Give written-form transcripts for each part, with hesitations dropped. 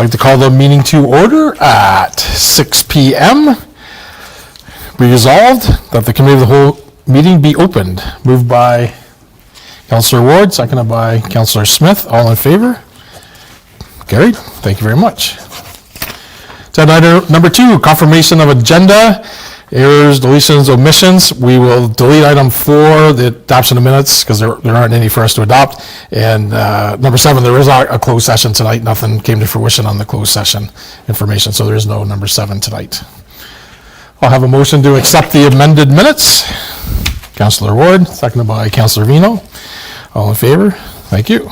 I'd like to call the meeting to order at 6 p.m. Be resolved that the committee of the whole meeting be opened. Moved by Councillor Ward, seconded by Councillor Smith. All in favor? Carried. Thank you very much. Agenda item number 2, confirmation of agenda. Errors, deletions, omissions. We will delete item 4, the adoption of minutes, because there aren't any for us to adopt. And number 7, there is a closed session tonight. Nothing came to fruition on the closed session information, so there is no number 7 tonight. I'll have a motion to accept the amended minutes. Councillor Ward, seconded by Councillor Vino. All in favor? Thank you.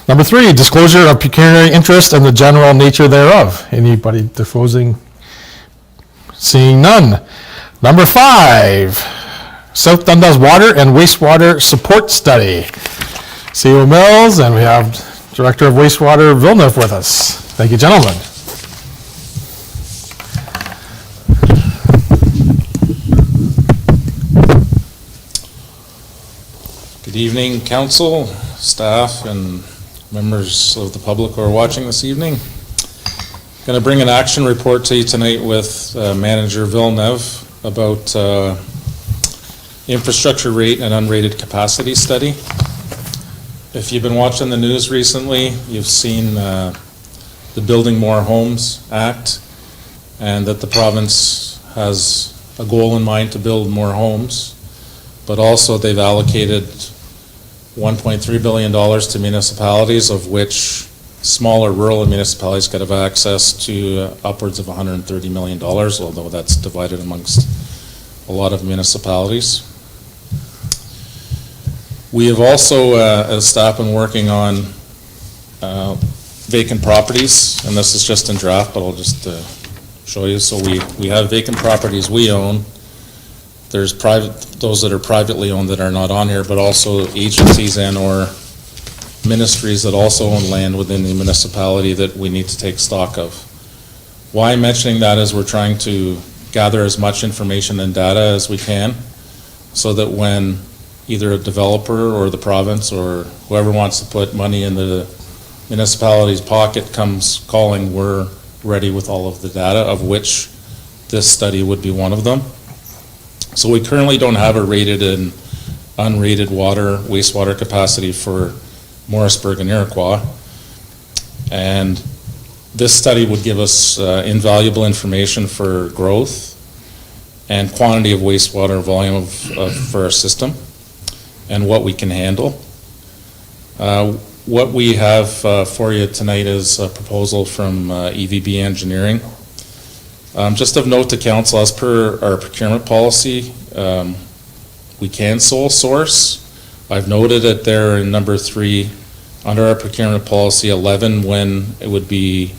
Number 3, disclosure of pecuniary interest and the general nature thereof. Anybody disclosing? Seeing none. Number 5, South Dundas Water and Wastewater Support Study. CEO Mills, and we have Director of Wastewater Villeneuve with us. Thank you, gentlemen. Good evening, council, staff, and members of the public who are watching this evening. I'm going to bring an action report to you tonight with Manager Villeneuve about infrastructure rate and unrated capacity study. If you've been watching the news recently, you've seen the Building More Homes Act, and that the province has a goal in mind to build more homes, but also they've allocated $1.3 billion to municipalities, of which smaller rural municipalities could have access to upwards of $130 million, although that's divided amongst a lot of municipalities. We have also, as staff, been working on vacant properties, and this is just in draft, but I'll just show you. So we have vacant properties we own. There's those that are privately owned that are not on here, but also agencies and or ministries that also own land within the municipality that we need to take stock of. Why I'm mentioning that is we're trying to gather as much information and data as we can, so that when either a developer or the province or whoever wants to put money in the municipality's pocket comes calling, we're ready with all of the data, of which this study would be one of them. So we currently don't have a rated and unrated wastewater capacity for Morrisburg and Iroquois. And this study would give us invaluable information for growth and quantity of wastewater volume for our system and what we can handle. What we have for you tonight is a proposal from EVB Engineering. Just of note to council, as per our procurement policy, we can sole source. I've noted it there in number 3 under our procurement policy 11 when it would be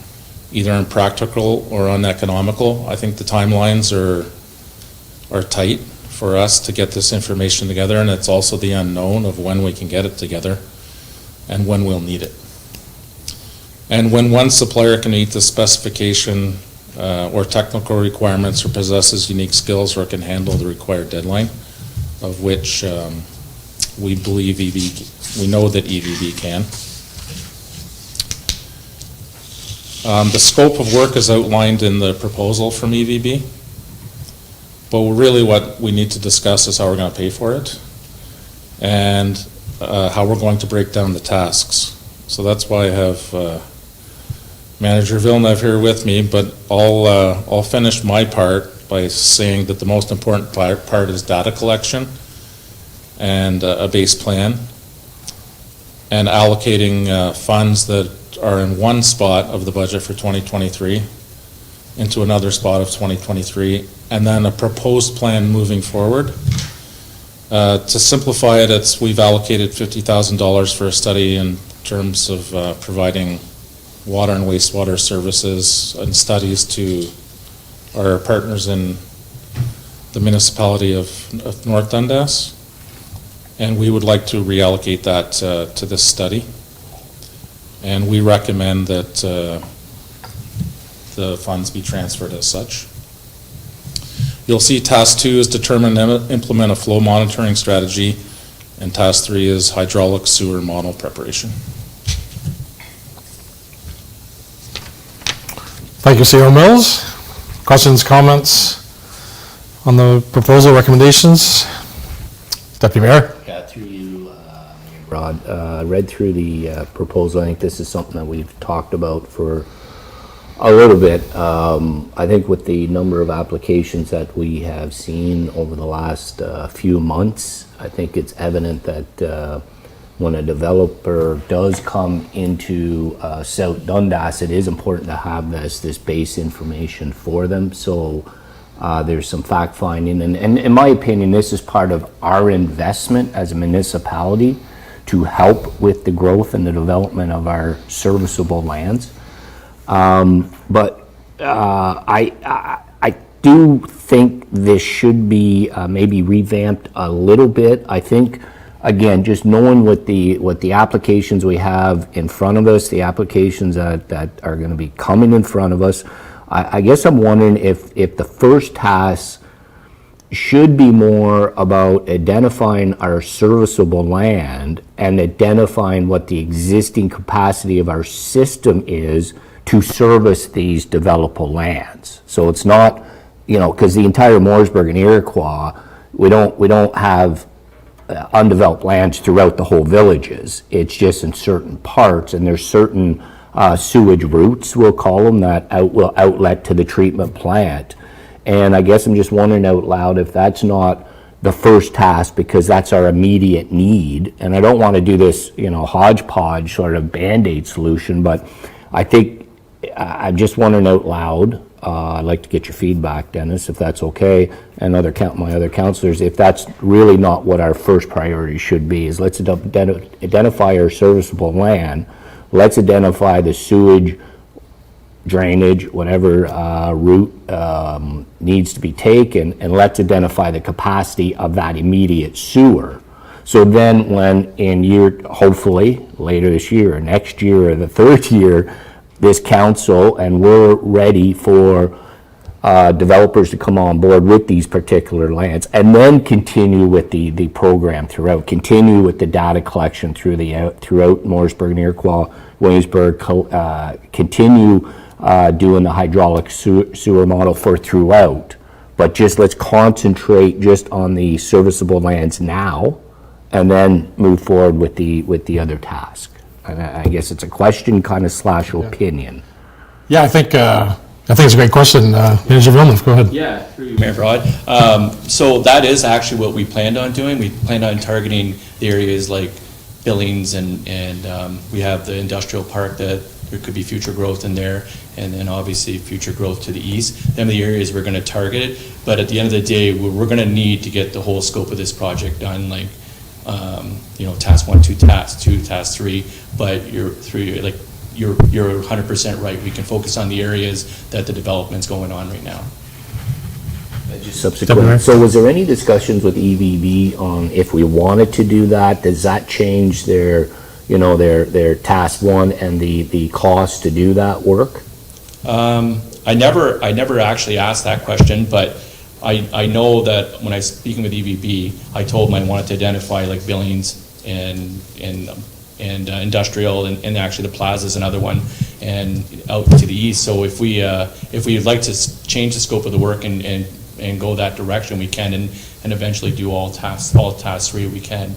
either impractical or uneconomical. I think the timelines are tight for us to get this information together, and it's also the unknown of when we can get it together and when we'll need it. And when one supplier can meet the specification or technical requirements or possesses unique skills or can handle the required deadline, of which we know that EVB can. The scope of work is outlined in the proposal from EVB, but really what we need to discuss is how we're going to pay for it and how we're going to break down the tasks. So that's why I have Manager Villeneuve here with me, but I'll finish my part by saying that the most important part is data collection and a base plan and allocating funds that are in one spot of the budget for 2023 into another spot of 2023, and then a proposed plan moving forward. To simplify it, we've allocated $50,000 for a study in terms of providing water and wastewater services and studies to our partners in the municipality of North Dundas, and we would like to reallocate that to this study, and we recommend that the funds be transferred as such. You'll see task 2 is determine and implement a flow monitoring strategy And task 3 is hydraulic sewer model preparation. Thank you, CEO Mills. Questions, comments on the proposal recommendations? Deputy Mayor? Yeah, through you, Rod, read through the proposal. I think this is something that we've talked about for a little bit. I think with the number of applications that we have seen over the last few months, I think it's evident that when a developer does come into South Dundas, it is important to have this base information for them. So there's some fact finding, and in my opinion, this is part of our investment as a municipality to help with the growth and the development of our serviceable lands. But I do think this should be maybe revamped a little bit. I think, again, just knowing what the applications we have in front of us, the applications that are going to be coming in front of us, I guess I'm wondering if the first task should be more about identifying our serviceable land and identifying what the existing capacity of our system is to service these developable lands. So it's not, because the entire Mooresburg and Iroquois, we don't have undeveloped lands throughout the whole villages. It's just in certain parts, and there's certain sewage routes, we'll call them, that will outlet to the treatment plant. And I guess I'm just wondering out loud if that's not the first task, because that's our immediate need. And I don't want to do this, hodgepodge sort of Band-Aid solution, but I think I'm just wondering out loud. I'd like to get your feedback, Dennis, if that's okay, and my other councillors, if that's really not what our first priority should be. Is let's identify our serviceable land. Let's identify the sewage, drainage, whatever route needs to be taken, and let's identify the capacity of that immediate sewer. So then when hopefully later this year or next year or the third year, this council and we're ready for developers to come on board with these particular lands, and then continue with the program throughout, continue with the data collection throughout Mooresburg and Iroquois, Williamsburg, continue doing the hydraulic sewer model for throughout, but just let's concentrate just on the serviceable lands now, and then move forward with the other task. And I guess it's a question kind of / opinion. Yeah, I think it's a great question. Manager Villeneuve, go ahead. Yeah, through you, Mayor Rod. So that is actually what we planned on doing. We planned on targeting the areas like Billings, and we have the industrial park that there could be future growth in there, and then obviously future growth to the east. Them are the areas we're going to target it. But at the end of the day, we're going to need to get the whole scope of this project done, like task 1, 2, task 2, task 3. But you're 100% right. We can focus on the areas that the development's going on right now. Subsequent. So was there any discussions with EVB on if we wanted to do that? Does that change their task 1 and the cost to do that work? I never actually asked that question, but I know that when I was speaking with EVB, I told them I wanted to identify like Billings and industrial, and actually the plaza is another one, and out to the east. So if we'd like to change the scope of the work and go that direction, we can, and eventually do all task 3 we can.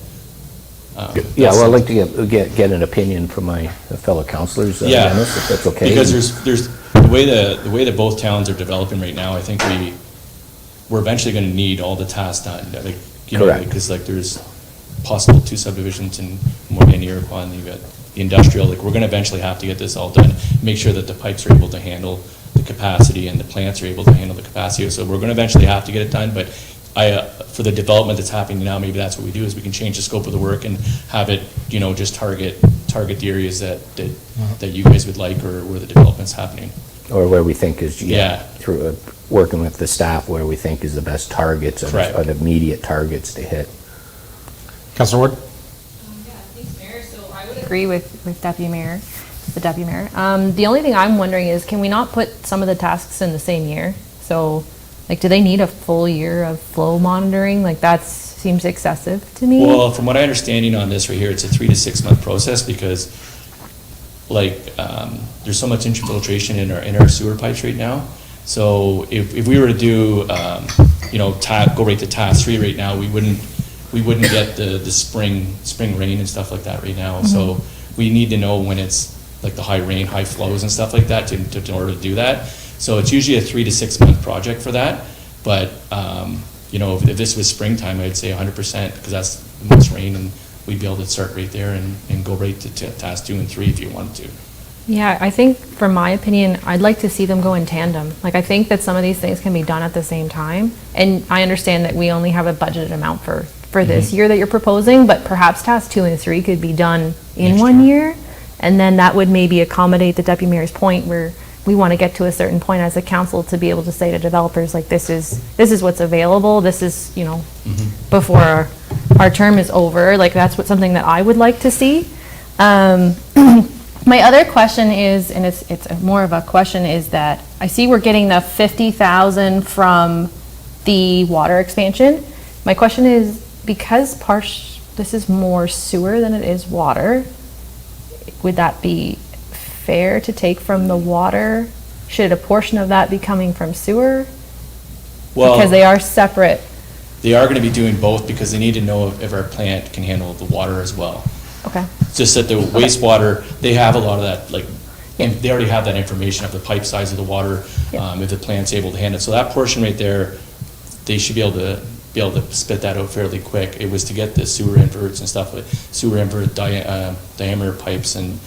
Yeah, well, I'd like to get an opinion from my fellow councillors, Dennis, if that's okay. Because there's the way that both towns are developing right now. I think we're eventually going to need all the tasks done. Because there's possible 2 subdivisions in Iroquois, and you've got the industrial. We're going to eventually have to get this all done. Make sure that the pipes are able to handle the capacity and the plants are able to handle the capacity. So we're going to eventually have to get it done. But for the development that's happening now, maybe that's what we do, is we can change the scope of the work and have it, just target the areas that you guys would like, or where the development's happening. Or where we think is, through working with the staff, where we think is the best targets or the immediate targets to hit. Councillor Ward? Thanks, Mayor. So I would agree with the Deputy Mayor. The only thing I'm wondering is, can we not put some of the tasks in the same year? So, do they need a full year of flow monitoring? That's seems excessive to me. Well, from what I understanding on this right here, it's a 3 to 6 month process because there's so much infiltration in our sewer pipes right now. So if we were to do, go right to task 3 right now, we wouldn't get the spring rain and stuff like that right now. So we need to know when it's like the high rain, high flows and stuff like that in order to do that. So it's usually a 3 to 6 month project for that. But, if this was springtime, I'd say 100% because that's the most rain and we'd be able to start right there and go right to task 2 and 3 if you wanted to. Yeah, I think, from my opinion, I'd like to see them go in tandem. Like, I think that some of these things can be done at the same time. And I understand that we only have a budgeted amount for this year that you're proposing, but perhaps task 2 and 3 could be done in Next 1 year. And then that would maybe accommodate the Deputy Mayor's point where we want to get to a certain point as a council to be able to say to developers, like, this is what's available. This is, before our term is over. Like, that's something that I would like to see. My other question is, and it's more of a question, is that I see we're getting the 50,000 from the water expansion. My question is, because this is more sewer than it is water, would that be fair to take from the water? Should a portion of that be coming from sewer? Well, Because they are separate. they are going to be doing both because they need to know if our plant can handle the water as well. Okay. It's just that the wastewater, they have a lot of that, like, Yeah. and they already have that information of the pipe size of the water, Yeah. if the plant's able to handle it. So that portion right there, they should be able to spit that out fairly quick. It was to get the sewer inverts and stuff, like sewer invert diameter pipes and,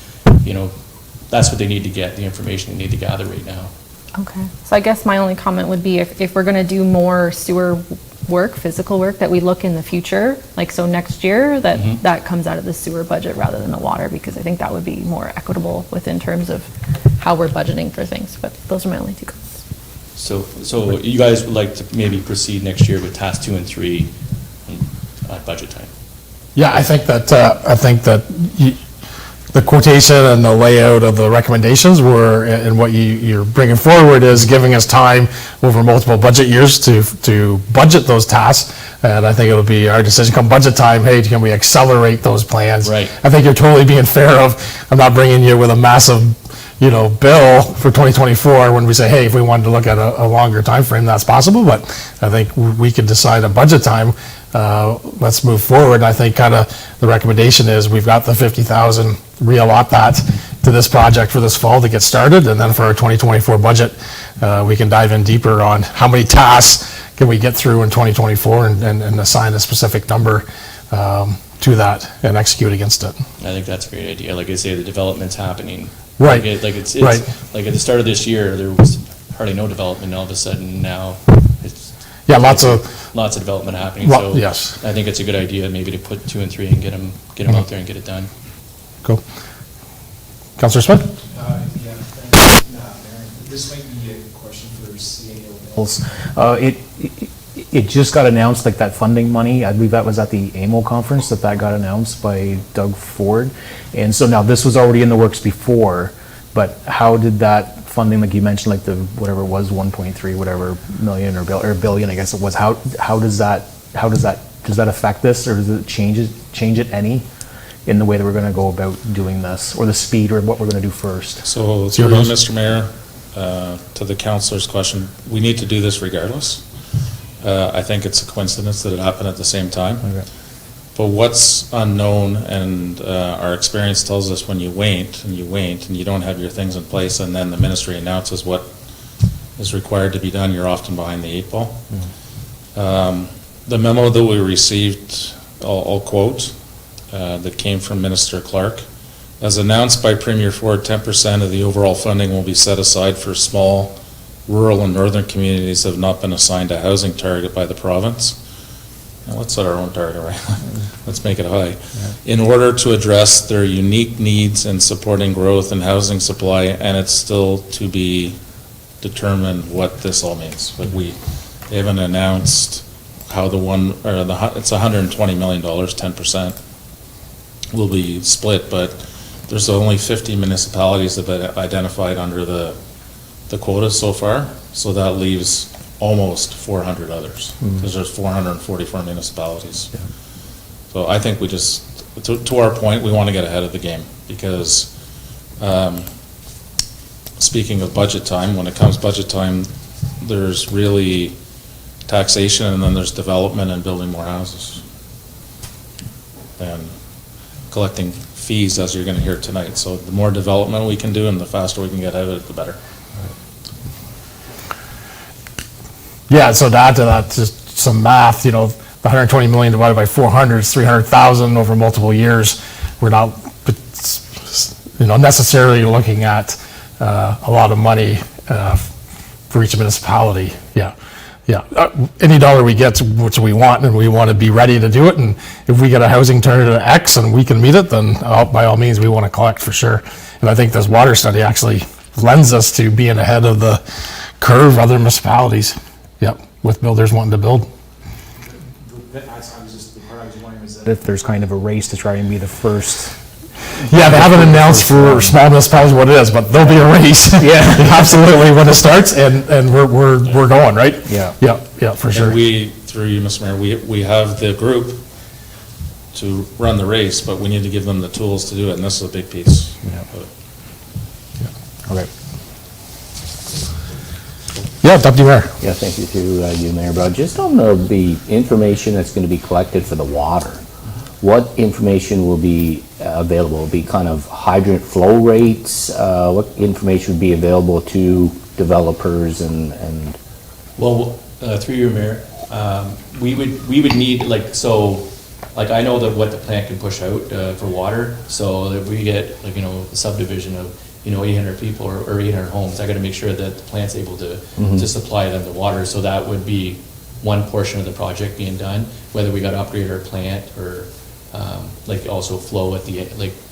that's what they need to get, the information they need to gather right now. Okay. So I guess my only comment would be if we're going to do more sewer work, physical work, that we look in the future, like so next year, that comes out of the sewer budget rather than the water, because I think that would be more equitable within terms of how we're budgeting for things. But those are my only 2 comments. So you guys would like to maybe proceed next year with task 2 and 3 at budget time? Yeah, I think that the quotation and the layout of the recommendations were, and what you're bringing forward is giving us time over multiple budget years to budget those tasks. And I think it'll be our decision come budget time, hey, can we accelerate those plans? Right. I think you're totally being fair of, I'm not bringing you with a massive, bill for 2024 when we say, hey, if we wanted to look at a longer time frame, that's possible. But I think we could decide a budget time. Let's move forward. I think kind of the recommendation is we've got the 50,000, reallot that to this project for this fall to get started, and then for our 2024 budget, we can dive in deeper on how many tasks can we get through in 2024 and assign a specific number to that and execute against it. I think that's a great idea. Like I say, the development's happening. Right. It's Right. like at the start of this year, there was hardly no development, and all of a sudden now it's. Yeah, lots of development happening, Well, so. yes. I think it's a good idea maybe to put 2 and 3 and get them out there and get it done. Cool. Councillor Smith? Yeah, thanks, Mayor. This might be a question for CAO Mills. It just got announced, like that funding money, I believe that was at the AMO conference, that got announced by Doug Ford. And so now this was already in the works before, but how did that funding, like you mentioned, like the, whatever it was, 1.3, whatever million or billion, I guess it was, how does that affect this, or does it change it any in the way that we're gonna go about doing this, or the speed, or what we're gonna do first? So through you, Mr. Mayor, to the councillor's question, we need to do this regardless. I think it's a coincidence that it happened at the same time. Okay. But what's unknown, and our experience tells us when you wait and you don't have your things in place, and then the ministry announces what is required to be done, you're often behind the 8 ball. The memo that we received, I'll quote, that came from Minister Clark. As announced by Premier Ford, 10% of the overall funding will be set aside for small, rural and northern communities that have not been assigned a housing target by the province. Now, let's set our own target, right? Let's make it high. In order to address their unique needs in supporting growth and housing supply, and it's still to be determined what this all means. But they haven't announced how it's $120 million, 10% will be split, but there's only 50 municipalities that have been identified under the quotas so far, so that leaves almost 400 others, because there's 444 municipalities. So I think we just, to our point, we want to get ahead of the game, because speaking of budget time, when it comes budget time, there's really taxation, and then there's development and building more houses. And collecting fees, as you're going to hear tonight. So the more development we can do and the faster we can get ahead of it, the better. Yeah, so to add to that, just some math, the 120 million divided by 400 is 300,000 over multiple years. We're not, necessarily looking at a lot of money for each municipality. Yeah. Any dollar we get, which we want, and we want to be ready to do it. And if we get a housing turn to X and we can meet it, then by all means, we want to collect for sure. And I think this water study actually lends us to being ahead of the curve of other municipalities. Yep, with builders wanting to build. The part I was wondering is that if there's kind of a race to try and be the first. Yeah, they haven't announced for small municipalities what it is, but there'll be a race. Yeah, absolutely, when it starts, and we're going, right? Yeah. Yeah, for sure. And we, through you, Mr. Mayor, we have the group to run the race, but we need to give them the tools to do it, and this is a big piece. Okay. Yeah, Deputy Mayor. Yeah, thank you to you, Mayor Brown. Just on the information that's going to be collected for the water, what information will be available? Will be kind of hydrant flow rates? What information would be available to developers and? Well, through you, Mayor, we would need, I know that what the plant can push out for water, so that we get, a subdivision of, 800 people or 800 homes, I gotta make sure that the plant's able to supply them the water, so that would be one portion of the project being done, whether we gotta upgrade our plant or, also flow at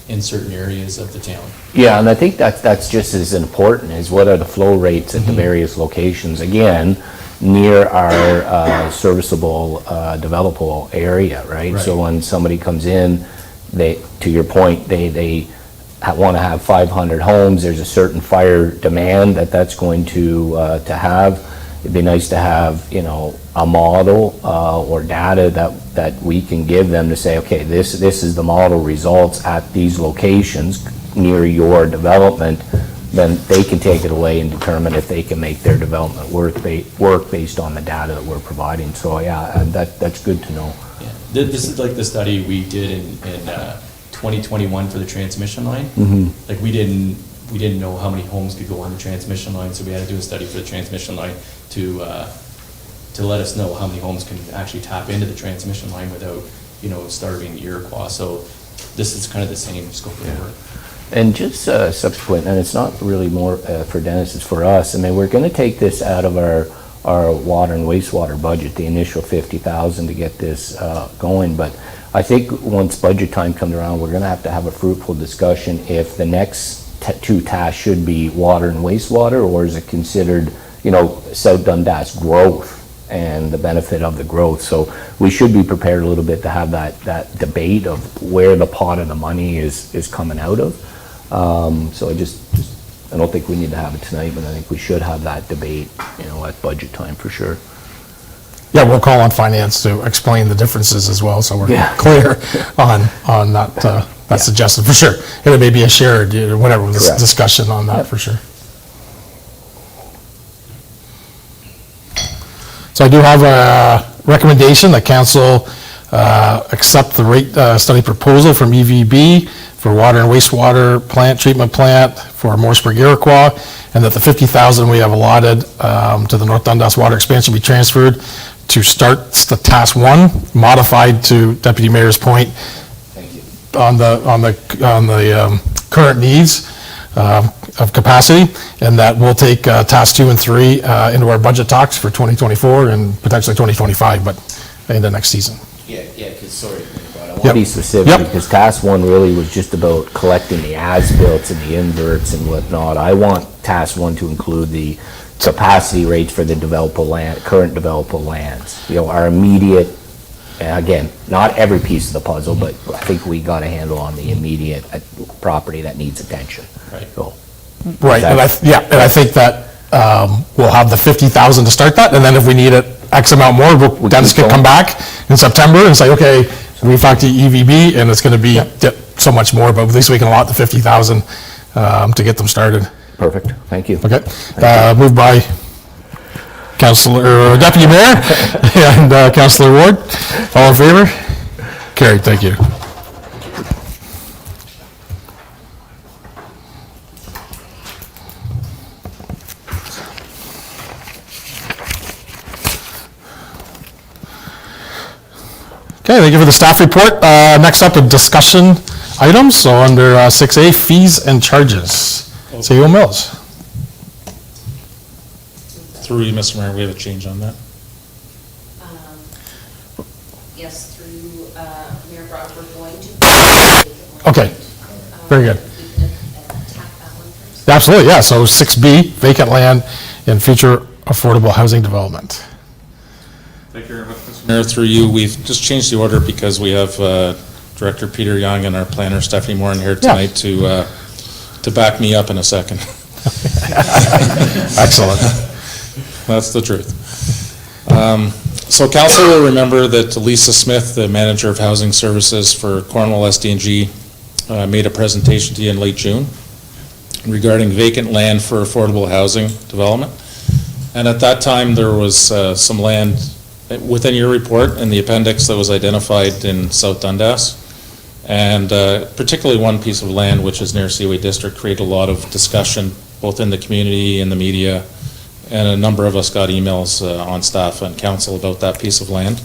in certain areas of the town. Yeah, and I think that's just as important as what are the flow rates at the various locations, again, near our serviceable, developable area, right? So when somebody comes in, to your point, they want to have 500 homes, there's a certain fire demand that's going to have. It'd be nice to have, a model or data that we can give them to say, okay, this is the model results at these locations near your development, then they can take it away and determine if they can make their development work based on the data that we're providing. So yeah, that's good to know. Yeah. This is like the study we did in 2021 for the transmission line. We didn't know how many homes could go on the transmission line, so we had to do a study for the transmission line to let us know how many homes can actually tap into the transmission line without, starving Iroquois. So this is kind of the same scope of work. And just subsequent, and it's not really more for Dennis, it's for us. I mean, we're going to take this out of our water and wastewater budget, the initial 50,000 to get this going, but I think once budget time comes around, we're going to have a fruitful discussion if the next two tasks should be water and wastewater, or is it considered, South Dundas growth and the benefit of the growth. So we should be prepared a little bit to have that debate of where the pot of the money is coming out of. So I don't think we need to have it tonight, but I think we should have that debate, at budget time for sure. Yeah, we'll call on finance to explain the differences as well, so we're clear on that suggestion, for sure. And it may be a shared, whatever, discussion on that, for sure. So I do have a recommendation that council accept the rate study proposal from EVB for water and wastewater treatment plant for Morrisburg Iroquois, and that the 50,000 we have allotted to the North Dundas water expansion be transferred to start the task one, modified to Deputy Mayor's point on the current needs of capacity, and that we'll take task 2 and 3 into our budget talks for 2024 and potentially 2025, but in the next season. Yeah, because sorry, I want to be specific, because task 1 really was just about collecting the as-built and the inverts and whatnot. I want task 1 to include the capacity rates for the current developable lands. Our immediate, again, not every piece of the puzzle, but I think we got a handle on the immediate property that needs attention. Right. So, right, and I think that we'll have the 50,000 to start that, and then if we need it X amount more, Dennis keep can come going. back in September and say, okay, we talked to EVB, and it's gonna be so much more, but at least we can allot the 50,000 to get them started. Perfect, thank you. Okay? Moved by Councilor, Deputy Mayor and Councilor Ward. All in favor? Carried, thank you. Okay, thank you for the staff report. Next up, a discussion items. So under 6A, fees and charges. CEO Mills. Through you, Mr. Mayor, we have a change on that. Yes, through Mayor Brock, we're going to. Okay, very good. We can attack that one first. Absolutely, yeah. So 6B, vacant land in future affordable housing development. Thank you very much, Mr. Mayor. Through you, we've just changed the order because we have Director Peter Young and our planner Stephanie Moore in here tonight to back me up in a second. Excellent. That's the truth. So council will remember that Lisa Smith, the manager of housing services for Cornwall SDNG, made a presentation to you in late June regarding vacant land for affordable housing development. And at that time, there was some land within your report in the appendix that was identified in South Dundas. And particularly one piece of land, which is near Seaway District, created a lot of discussion, both in the community and the media. And a number of us got emails on staff and council about that piece of land.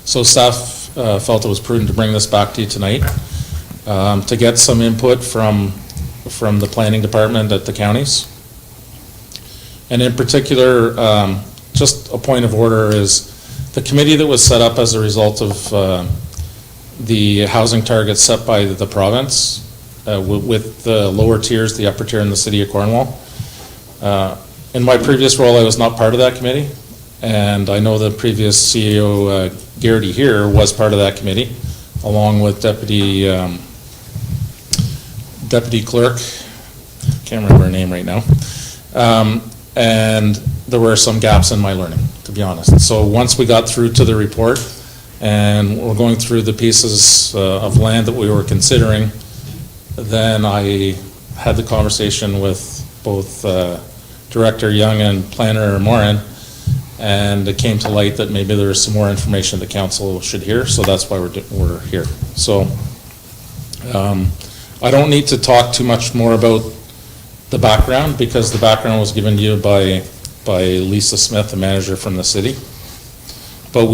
So staff felt it was prudent to bring this back to you tonight to get some input from the planning department at the counties. And in particular, just a point of order is the committee that was set up as a result of the housing targets set by the province with the lower tiers, the upper tier in the city of Cornwall. In my previous role, I was not part of that committee, and I know the previous CEO, Garrity here, was part of that committee, along with Deputy Clerk, can't remember her name right now, and there were some gaps in my learning, to be honest. So once we got through to the report, and we're going through the pieces of land that we were considering, then I had the conversation with both Director Young and Planner Morin, and it came to light that maybe there was some more information the council should hear, so that's why we're here. So I don't need to talk too much more about the background, because the background was given to you by Lisa Smith, the manager from the city. But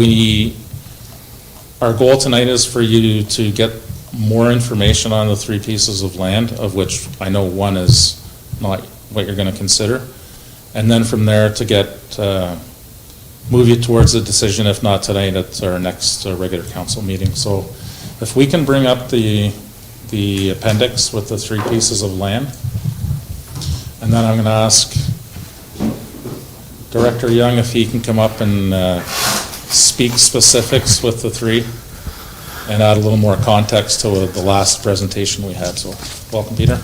our goal tonight is for you to get more information on the three pieces of land, of which I know one is not what you're going to consider. And then from there to move you towards a decision, if not tonight, at our next regular council meeting. So if we can bring up the appendix with the three pieces of land, and then I'm going to ask Director Young if he can come up and speak specifics with the three and add a little more context to the last presentation we had. So welcome, Peter.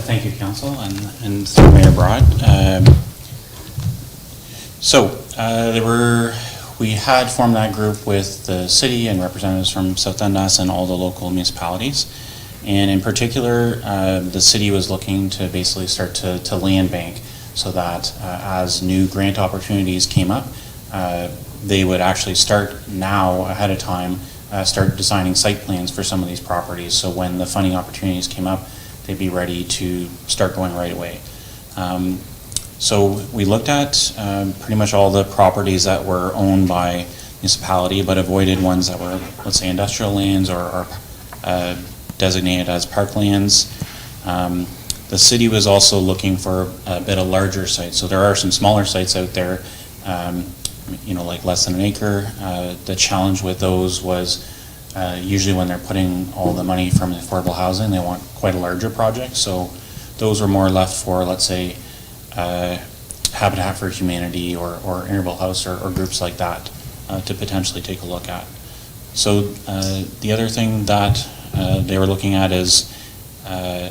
Thank you, Council, and through Mayor Broad. We had formed that group with the city and representatives from South Dundas and all the local municipalities. And in particular, the city was looking to basically start to land bank so that as new grant opportunities came up, they would actually start now ahead of time, start designing site plans for some of these properties. So when the funding opportunities came up, they'd be ready to start going right away. So we looked at pretty much all the properties that were owned by municipality, but avoided ones that were, let's say, industrial lands or designated as parklands. The city was also looking for a bit of larger sites. So there are some smaller sites out there, like less than an acre. The challenge with those was usually when they're putting all the money from affordable housing, they want quite a larger project. So those were more left for, let's say, Habitat for Humanity or Interval House or groups like that to potentially take a look at. So the other thing that they were looking at is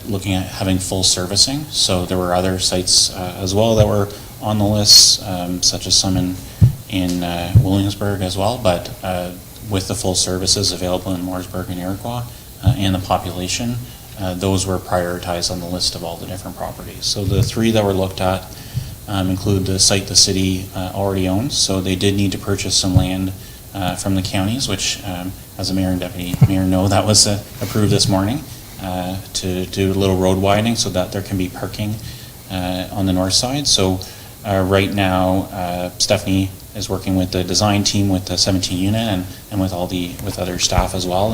looking at having full servicing. So there were other sites as well that were on the list, such as some in Williamsburg as well, but with the full services available in Mooresburg and Iroquois and the population, those were prioritized on the list of all the different properties. So the three that were looked at include the site the city already owns, so they did need to purchase some land from the counties, which, as the mayor and deputy mayor know, that was approved this morning to do a little road widening so that there can be parking on the north side. So right now, Stephanie is working with the design team with the 17 unit and with other staff as well,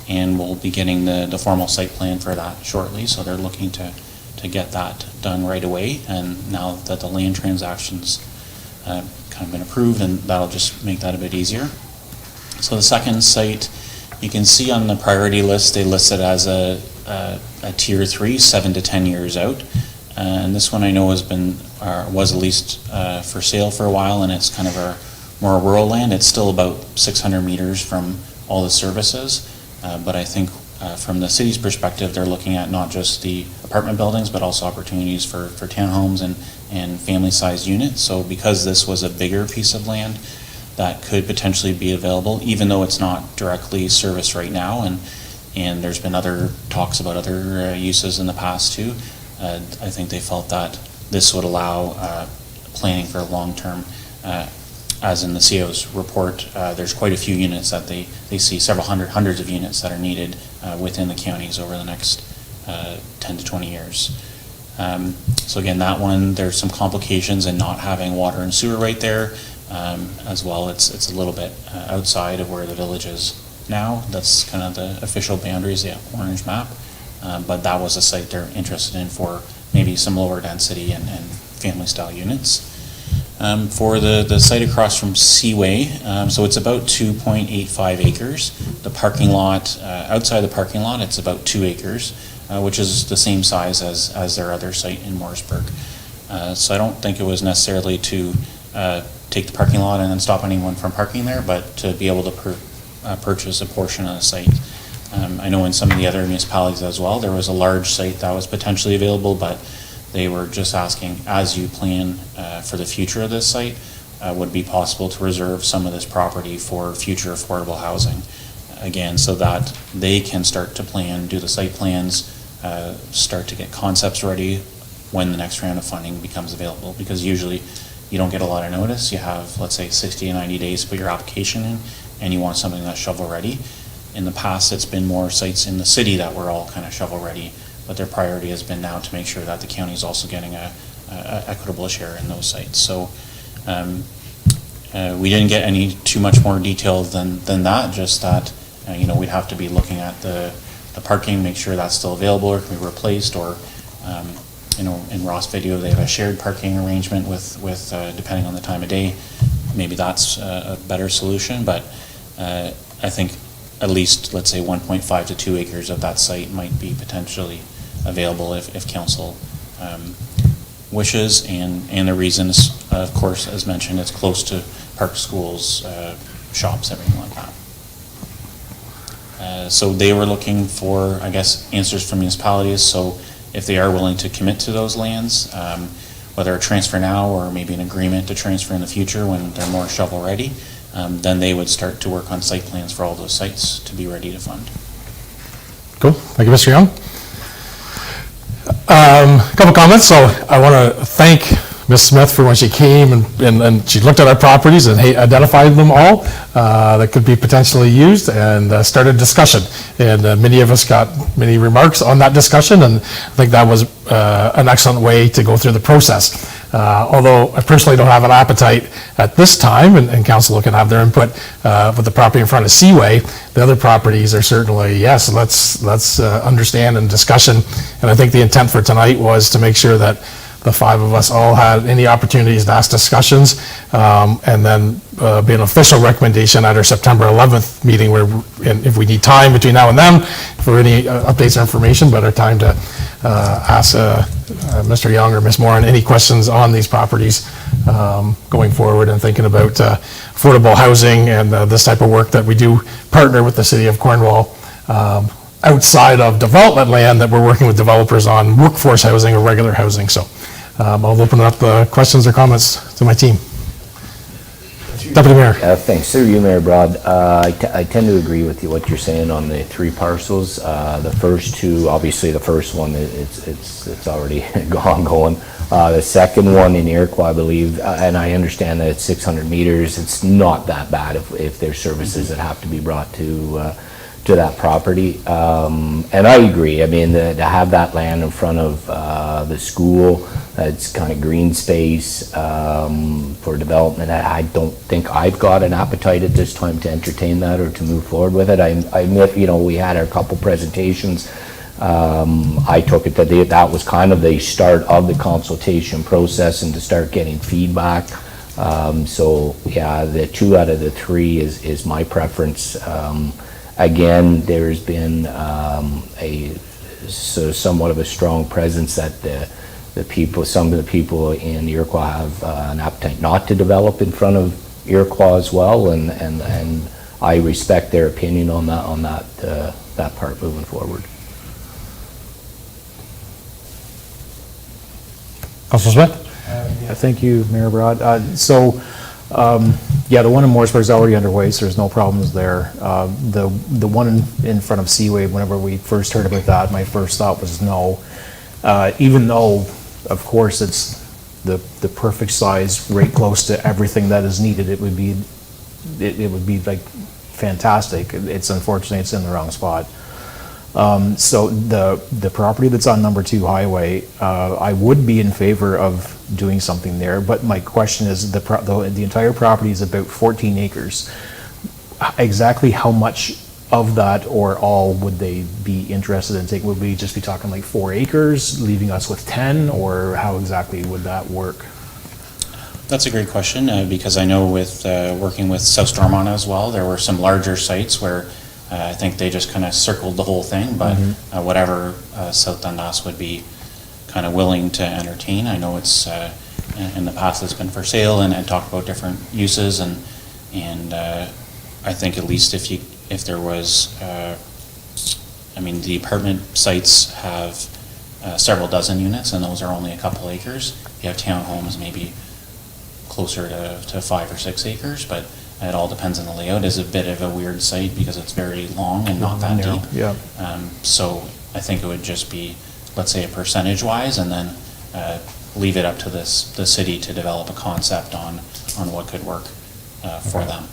and we'll be getting the formal site plan for that shortly. So they're looking to get that done right away, and now that the land transaction's kind of been approved, and that'll just make that a bit easier. So the second site, you can see on the priority list, they list it as a tier 3, 7 to 10 years out. And this one I know was at least for sale for a while, and it's kind of a more rural land. It's still about 600 meters from all the services, but I think from the city's perspective, they're looking at not just the apartment buildings, but also opportunities for townhomes and family-sized units. So because this was a bigger piece of land that could potentially be available, even though it's not directly serviced right now, and there's been other talks about other uses in the past too, I think they felt that this would allow planning for long-term. As in the CO's report, there's quite a few units that they see, hundreds of units that are needed within the counties over the next 10 to 20 years. So again, that one, there's some complications in not having water and sewer right there. As well, it's a little bit outside of where the village is now. That's kind of the official boundaries, the orange map. But that was a site they're interested in for maybe some lower density and family style units. For the site across from Seaway, so it's about 2.85 acres. The parking lot, outside the parking lot, it's about 2 acres, which is the same size as their other site in Mooresburg. So I don't think it was necessarily to take the parking lot and then stop anyone from parking there, but to be able to purchase a portion of the site. I know in some of the other municipalities as well, there was a large site that was potentially available, but they were just asking, as you plan for the future of this site, would it be possible to reserve some of this property for future affordable housing? Again, so that they can start to plan, do the site plans, start to get concepts ready when the next round of funding becomes available. Because usually you don't get a lot of notice. You have, let's say, 60 to 90 days to put your application in, and you want something that's shovel ready. In the past, it's been more sites in the city that were all kind of shovel ready, but their priority has been now to make sure that the county is also getting a equitable share in those sites. So we didn't get any too much more detail than that, just that we'd have to be looking at the parking, make sure that's still available or can be replaced, or in Ross video they have a shared parking arrangement with depending on the time of day. Maybe that's a better solution, but I think at least, let's say, 1.5 to 2 acres of that site might be potentially available if council wishes, and the reasons, of course, as mentioned, it's close to park, schools, shops, everything like that. So they were looking for, I guess, answers from municipalities. So if they are willing to commit to those lands, whether a transfer now or maybe an agreement to transfer in the future when they're more shovel ready, then they would start to work on site plans for all those sites to be ready to fund. Cool. Thank you, Mr. Young. A couple comments. So I want to thank Ms. Smith for when she came and she looked at our properties and identified them all that could be potentially used, and started discussion. And many of us got many remarks on that discussion, and I think that was an excellent way to go through the process. Although I personally don't have an appetite at this time, and council can have their input with the property in front of Seaway, the other properties are certainly, yes, let's understand and discussion. And I think the intent for tonight was to make sure that the five of us all had any opportunities to ask discussions, and then be an official recommendation at our September 11th meeting, where, and if we need time between now and then for any updates or information, but our time to ask Mr. Young or Ms. Moran any questions on these properties going forward, and thinking about affordable housing and this type of work that we do partner with the City of Cornwall outside of development land that we're working with developers on workforce housing or regular housing. So I'll open up the questions or comments to my team. Deputy Mayor. Thanks. Through you, Mayor Broad. I tend to agree with you, what you're saying on the 3 parcels. The first 2, obviously the first one, it's already going. The second one in Iroquois, I believe, and I understand that it's 600 meters. It's not that bad if there's services that have to be brought to that property. And I agree. I mean, to have that land in front of the school, it's kind of green space for development. I don't think I've got an appetite at this time to entertain that or to move forward with it. I admit, we had our couple presentations. I took it that that was kind of the start of the consultation process and to start getting feedback. So yeah, the 2 out of the 3 is my preference. Again, there's been somewhat of a strong presence that some of the people in Iroquois have an appetite not to develop in front of Iroquois as well, and I respect their opinion on that part moving forward. Councilor Smith? Thank you, Mayor Broad. Yeah, the one in Morrisburg is already underway, so there's no problems there. The one in front of Seaway, whenever we first heard about that, my first thought was no. Even though, of course, it's the perfect size, right close to everything that is needed, it would be like fantastic. It's unfortunately it's in the wrong spot. So the property that's on number 2 highway, I would be in favor of doing something there, but my question is, the entire property is about 14 acres. Exactly how much of that or all would they be interested in taking? Would we just be talking like 4 acres, leaving us with 10, or how exactly would that work? That's a great question, because I know with working with South Stormont as well, there were some larger sites where I think they just kind of circled the whole thing, but whatever South Dundas would be kind of willing to entertain. I know it's in the past it's been for sale and talked about different uses, and I think at least if there was, I mean, the apartment sites have several dozen units, and those are only a couple acres. You have townhomes maybe closer to 5 or 6 acres, but it all depends on the layout. It's a bit of a weird site because it's very long and not that deep. Yeah. So I think it would just be, let's say, a percentage-wise, and then leave it up to the city to develop a concept on what could work for them.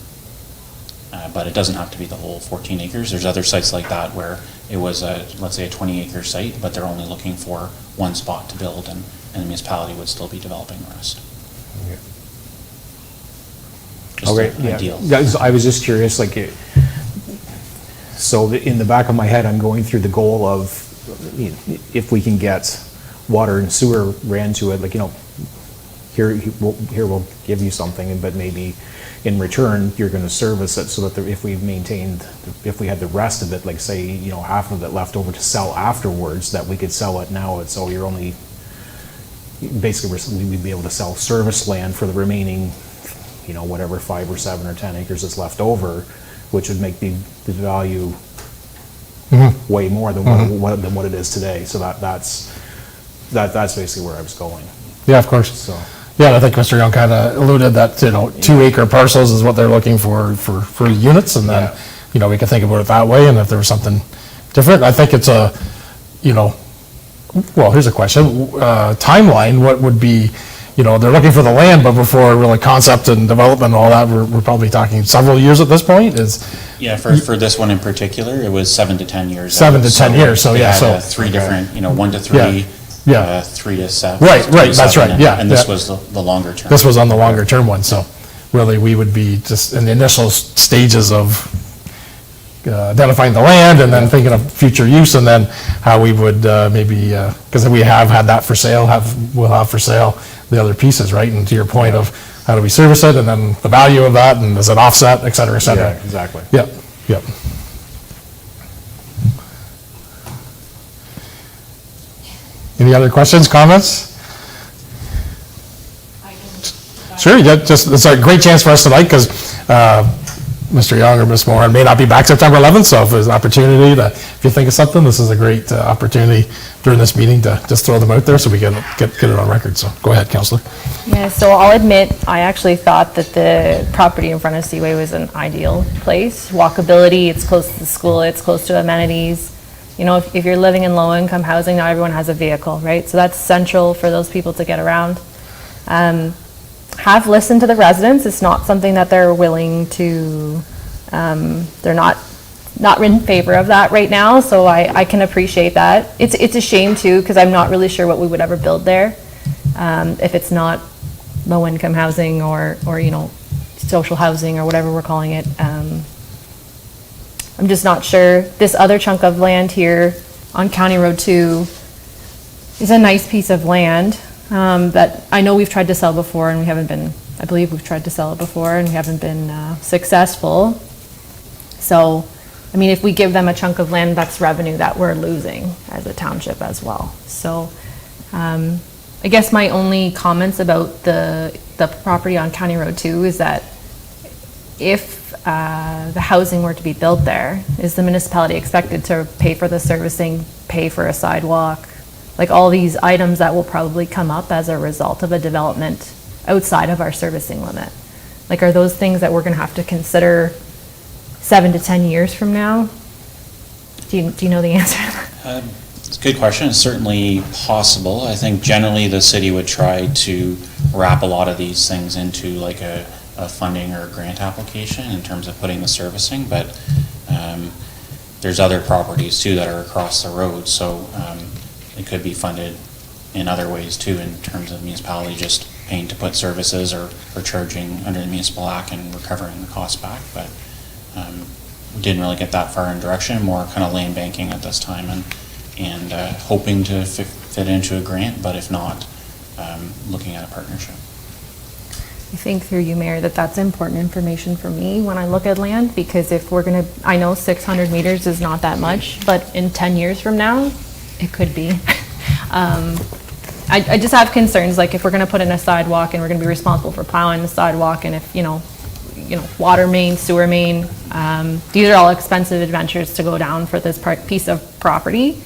But it doesn't have to be the whole 14 acres. There's other sites like that where it was, let's say, a 20-acre site, but they're only looking for one spot to build, and the municipality would still be developing the rest. Just Okay, an yeah. ideal. I was just curious, like, so in the back of my head, I'm going through the goal of, if we can get water and sewer ran to it, like, here we'll give you something, but maybe in return, you're gonna service it so that if we had the rest of it, like say, half of it left over to sell afterwards, that we could sell it now, so you're only, basically, we'd be able to sell service land for the remaining, whatever 5 or 7 or 10 acres that's left over, which would make the value way more than what it is today. So that's basically where I was going. Yeah, of course. So Yeah, I think Mr. Young kind of alluded that, 2-acre parcels is what they're looking for units, and then, we can think about it that way, and if there was something different, I think it's a, well, here's a question, timeline, what would be, they're looking for the land, but before really concept and development and all that, we're probably talking several years at this point, Yeah, for this one in particular, it was 7 to 10 years. 7 to 10 years, so they yeah, had, so. 3 different, 1 to 3, Yeah. 3 to 7. Right, 3 to that's 7, right, yeah, And this yeah. was the longer term. This was on the longer term one, so really we would be just in the initial stages of identifying the land and then thinking of future use, and then how we would maybe, because we have had that for sale, we'll have for sale the other pieces, right? And to your point of how do we service it, and then the value of that, and does it offset, et cetera, et cetera. yeah, exactly. Yep, yep. Any other questions, comments? Sure, yeah, it's a great chance for us tonight, because Mr. Young or Ms. Moran may not be back September 11th, so if there's an opportunity to, if you think of something, this is a great opportunity during this meeting to just throw them out there so we can get it on record. So go ahead, Councillor. Yeah, so I'll admit, I actually thought that the property in front of Seaway was an ideal place. Walkability, it's close to the school, it's close to amenities. You know, if you're living in low-income housing, not everyone has a vehicle, right? So that's central for those people to get around. Have listened to the residents. It's not something that they're willing to, they're not in favor of that right now, so I can appreciate that. It's a shame too, because I'm not really sure what we would ever build there if it's not low-income housing or you know, social housing or whatever we're calling it. I'm just not sure. This other chunk of land here on County Road 2 is a nice piece of land that I know we've tried to sell before and we haven't been, I believe we've tried to sell it before and we haven't been successful. So, I mean, if we give them a chunk of land, that's revenue that we're losing as a township as well. So, I guess my only comments about the property on County Road 2 is that if the housing were to be built there, is the municipality expected to pay for the servicing, pay for a sidewalk, like all these items that will probably come up as a result of a development outside of our servicing limit? Like, are those things that we're gonna have to consider 7 to 10 years from now? Do you know the answer to that? It's a good question. It's certainly possible. I think generally the city would try to wrap a lot of these things into like a funding or a grant application in terms of putting the servicing, but there's other properties too that are across the road, so it could be funded in other ways too, in terms of municipality just paying to put services or charging under the municipal act and recovering the cost back, but we didn't really get that far in direction, more kind of land banking at this time and hoping to fit into a grant, but if not, looking at a partnership. I think through you, Mayor, that's important information for me when I look at land, because if we're gonna, I know 600 meters is not that much, but in 10 years from now, it could be. I just have concerns, like if we're gonna put in a sidewalk and we're gonna be responsible for plowing the sidewalk, and if, you know, water main, sewer main, these are all expensive adventures to go down for this piece of property.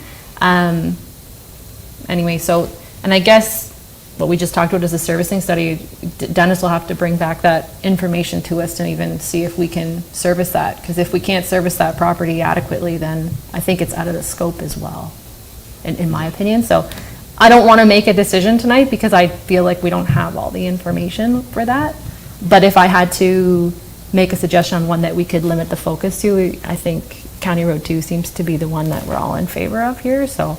Anyway, so, and I guess what we just talked about is a servicing study. Dennis will have to bring back that information to us to even see if we can service that, because if we can't service that property adequately, then I think it's out of the scope as well, in my opinion. So I don't want to make a decision tonight because I feel like we don't have all the information for that. But if I had to make a suggestion on one that we could limit the focus to, I think County Road 2 seems to be the one that we're all in favor of here. So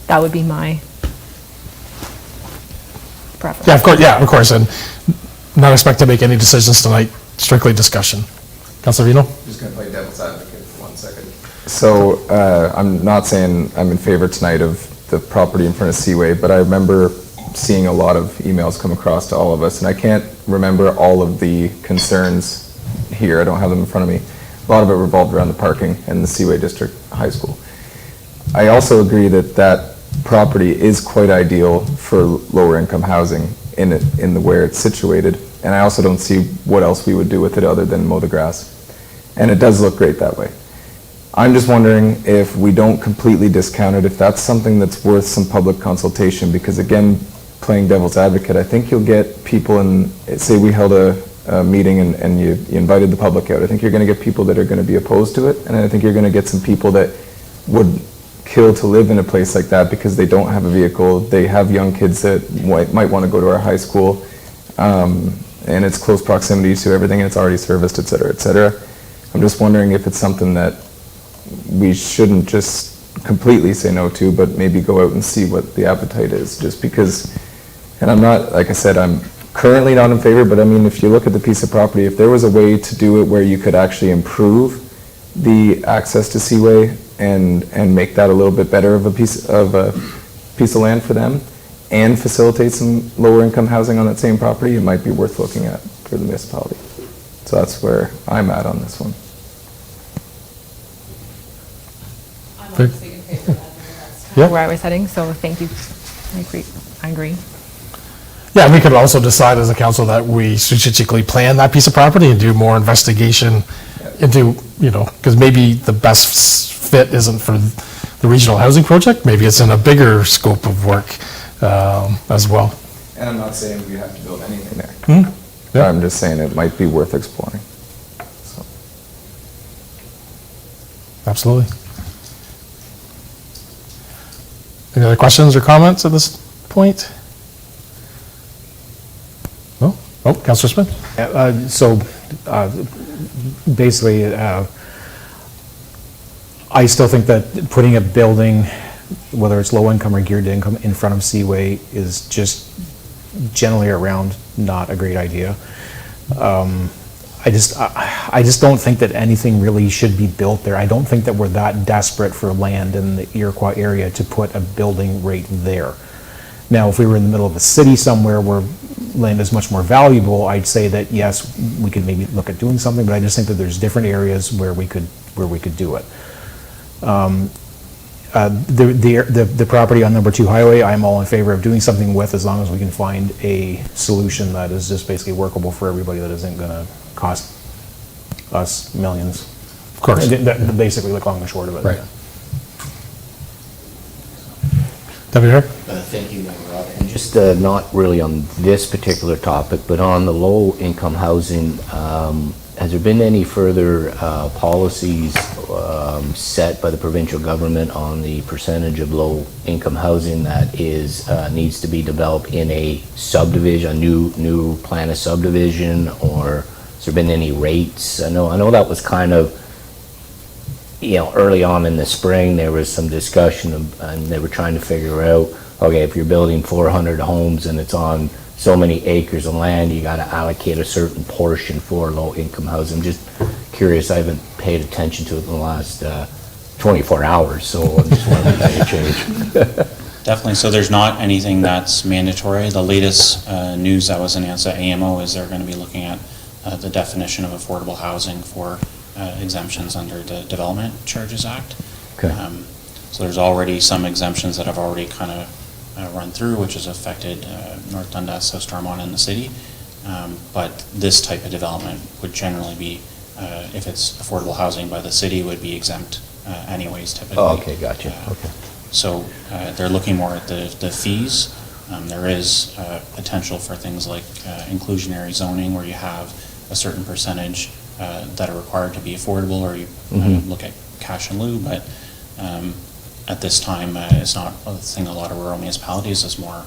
that would be my preference. Yeah, of course, and not expect to make any decisions tonight, strictly discussion. Councilor Vino? Just going to play devil's advocate for 1 second. So I'm not saying I'm in favor tonight of the property in front of Seaway, but I remember seeing a lot of emails come across to all of us, and I can't remember all of the concerns here. I don't have them in front of me. A lot of it revolved around the parking and the Seaway District High School. I also agree that that property is quite ideal for lower income housing in the where it's situated, and I also don't see what else we would do with it other than mow the grass, and it does look great that way. I'm just wondering if we don't completely discount it, if that's something that's worth some public consultation, because again, playing devil's advocate, I think you'll get people in, say we held a meeting and you invited the public out, I think you're going to get people that are going to be opposed to it, and I think you're going to get some people that would kill to live in a place like that because they don't have a vehicle, they have young kids that might want to go to our high school, and it's close proximity to everything, and it's already serviced, et cetera, et cetera. I'm just wondering if it's something that we shouldn't just completely say no to, but maybe go out and see what the appetite is, just because, and I'm not, like I said, I'm currently not in favor, but I mean, if you look at the piece of property, if there was a way to do it where you could actually improve the access to Seaway and make that a little bit better of a piece of land for them, and facilitate some lower income housing on that same property, it might be worth looking at for the municipality. So that's where I'm at on this one. I'm obviously in favor of that. That's kind of where I was heading, so thank you. I agree. Yeah, and we could also decide as a council that we strategically plan that piece of property and do more investigation into, because maybe the best fit isn't for the regional housing project, maybe it's in a bigger scope of work as well. And I'm not saying we have to build anything there. Yeah. I'm just saying it might be worth exploring. So. Absolutely. Any other questions or comments at this point? No? Oh, Councillor Smith? So basically, I still think that putting a building, whether it's low income or geared income, in front of Seaway is just generally around not a great idea. I just don't think that anything really should be built there. I don't think that we're that desperate for land in the Iroquois area to put a building right there. Now, if we were in the middle of a city somewhere where land is much more valuable, I'd say that yes, we could maybe look at doing something, but I just think that there's different areas where we could do it. The property on number 2 highway, I'm all in favor of doing something with, as long as we can find a solution that is just basically workable for everybody, that isn't gonna cost us millions. Of course. Basically, like long and short of it. Right. Deputy Mayor? Thank you, Member Rod. And just not really on this particular topic, but on the low-income housing, has there been any further policies set by the provincial government on the percentage of low-income housing that needs to be developed in a subdivision, a new plan of subdivision, or has there been any rates? I know that was kind of, early on in the spring, there was some discussion and they were trying to figure out, okay, if you're building 400 homes and it's on so many acres of land, you got to allocate a certain portion for low-income housing. I'm just curious, I haven't paid attention to it in the last 24 hours, so I'm just wondering if that change. Definitely, so there's not anything that's mandatory. The latest news that was announced at AMO is they're going to be looking at the definition of affordable housing for exemptions under the Development Charges Act. Okay. So there's already some exemptions that have already kind of run through, which has affected North Dundas, South Stormont, and the city. But this type of development would generally be, if it's affordable housing by the city, would be exempt anyways, typically. Oh, okay, gotcha. Okay. So they're looking more at the fees. There is potential for things like inclusionary zoning, where you have a certain percentage that are required to be affordable, or you look at cash in lieu, but at this time, it's not a thing a lot of rural municipalities. It's more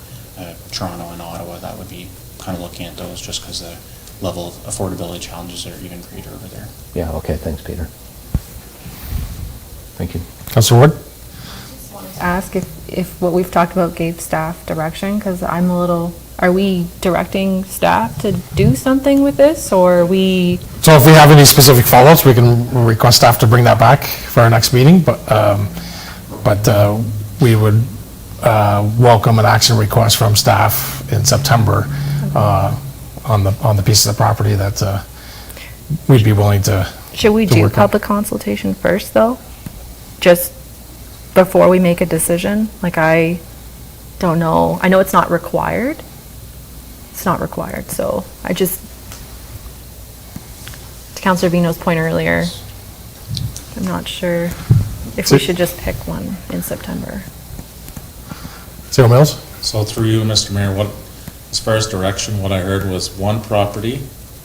Toronto and Ottawa that would be kind of looking at those, just because the level of affordability challenges are even greater over there. Yeah, okay, thanks, Peter. Thank you. Councillor Ward? Ask if what we've talked about gave staff direction, because I'm a little, are we directing staff to do something with this, or are we? So if we have any specific follow-ups, we can request staff to bring that back for our next meeting, but we would welcome an action request from staff in September on the piece of the property that we'd be willing to. Should we to do work on. public consultation first, though? Just before we make a decision? Like, I don't know. I know it's not required. It's not required, so I just, to Councillor Vino's point earlier, I'm not sure if we should just pick one in September. Zero Mills? So through you, Mr. Mayor, as far as direction, what I heard was one property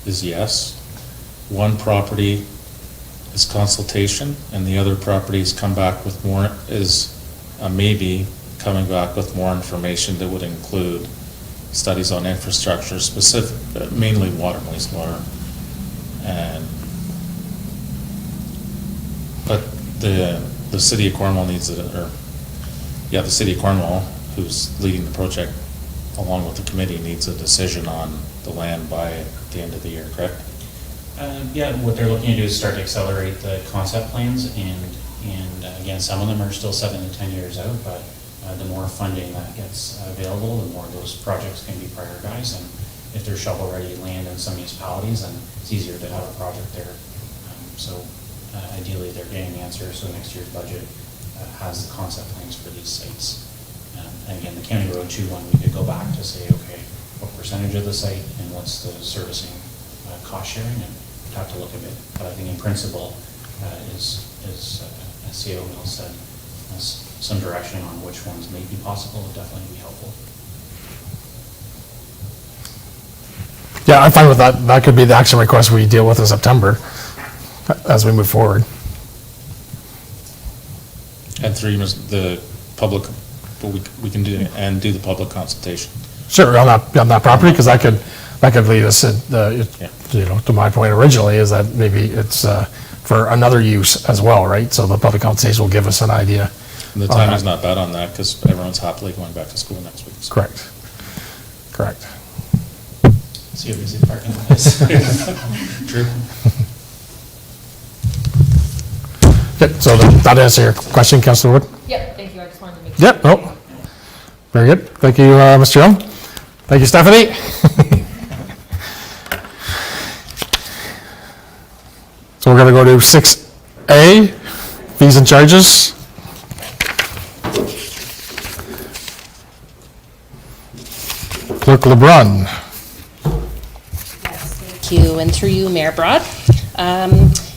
is yes, one property is consultation, and the other properties come back with more, is maybe coming back with more information that would include studies on infrastructure, specific, mainly water and wastewater. But the city of Cornwall needs it, the city of Cornwall, who's leading the project along with the committee, needs a decision on the land by the end of the year, correct? Yeah, what they're looking to do is start to accelerate the concept plans, and again, some of them are still 7 to 10 years out, but the more funding that gets available, the more those projects can be prioritized. And if there's shovel-ready land in some municipalities, then it's easier to have a project there. So ideally, they're getting the answer, so next year's budget has the concept plans for these sites. And again, the County Road 2 one, we could go back to say, okay, what percentage of the site and what's the servicing cost sharing, and have to look at it. But I think in principle, as CAO Mills said, some direction on which ones may be possible would definitely be helpful. Yeah, I'm fine with that. That could be the action request we deal with in September as we move forward. And three was the public, but we can do the public consultation. Sure, on that property, because that could lead us, to my point originally, is that maybe it's for another use as well, right? So the public consultation will give us an idea. And the timing is not bad on that, because everyone's happily going back to school next week. So. Correct. See how busy the parking lot is. True. Okay, so that answer your question, Councillor Wood? Yep, thank you, I just wanted to make sure. Yep, no. Very good. Thank you, Mr. Young. Thank you, Stephanie. So we're going to go to 6A, fees and charges. Clerk LeBrun. Thank you, and through you, Mayor Broad.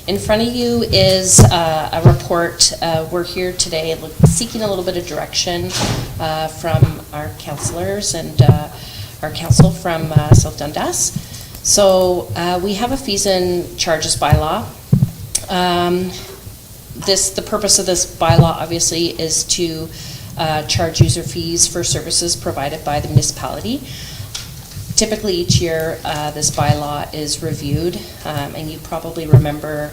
In front of you is a report. We're here today seeking a little bit of direction from our councillors and our council from South Dundas. So we have a fees and charges bylaw. The purpose of this bylaw obviously is to charge user fees for services provided by the municipality. Typically each year this bylaw is reviewed, and you probably remember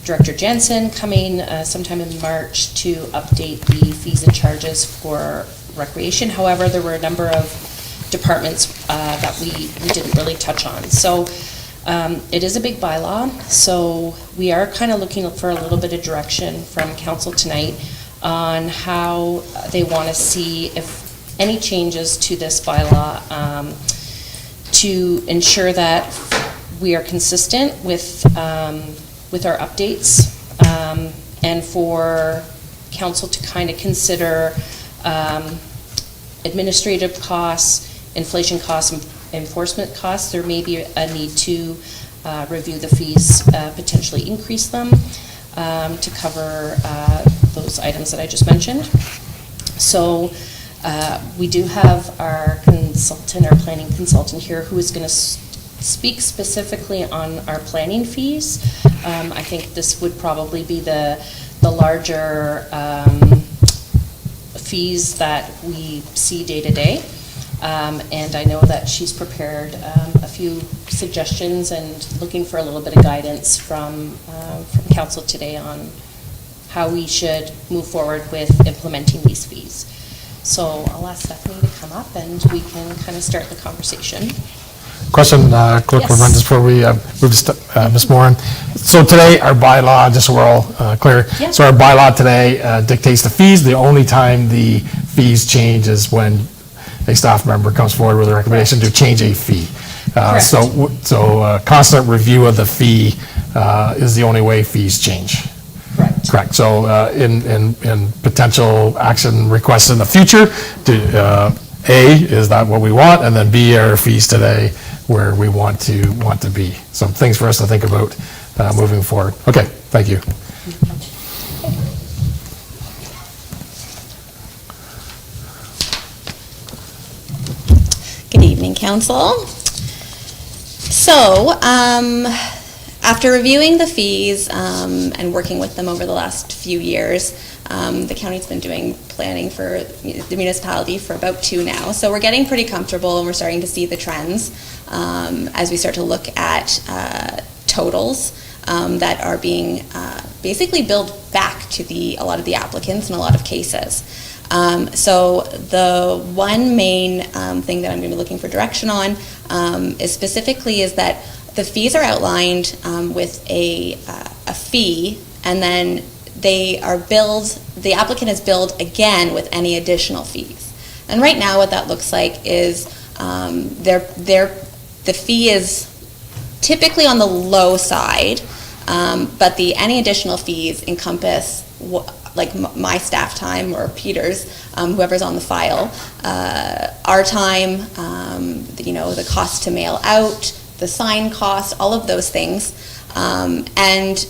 Director Jensen coming sometime in March to update the fees and charges for recreation. However, there were a number of departments that we didn't really touch on. So it is a big bylaw, so we are kind of looking for a little bit of direction from council tonight on how they want to see if any changes to this bylaw to ensure that we are consistent with our updates, and for council to kind of consider administrative costs, inflation costs, and enforcement costs. There may be a need to review the fees, potentially increase them to cover those items that I just mentioned. So we do have our consultant, our planning consultant here, who is going to speak specifically on our planning fees. I think this would probably be the larger fees that we see day to day. And I know that she's prepared a few suggestions and looking for a little bit of guidance from council today on how we should move forward with implementing these fees. So I'll ask Stephanie to come up and we can kind of start the conversation. Question, Clerk Yes. LeBrun, just before we move to Ms. Moran. So today, our bylaw, just so we're all clear, Yeah. so our bylaw today dictates the fees. The only time the fees change is when a staff member comes forward with a recommendation to change a fee. Correct. So constant review of the fee is the only way fees change. Correct. Correct. So in potential action requests in the future, A, is that what we want? And then B, are fees today where we want to be? Some things for us to think about moving forward. Okay, thank you. Good evening, Council. So, after reviewing the fees and working with them over the last few years, the county's been doing planning for the municipality for about 2 now. So we're getting pretty comfortable and we're starting to see the trends as we start to look at totals that are being basically billed back to a lot of the applicants in a lot of cases. So the one main thing that I'm going to be looking for direction on is that the fees are outlined with a fee, and then they are billed, the applicant is billed again with any additional fees. And right now what that looks like is the fee is typically on the low side, but any additional fees encompass like my staff time or Peter's, whoever's on the file, our time, the cost to mail out, the sign cost, all of those things. And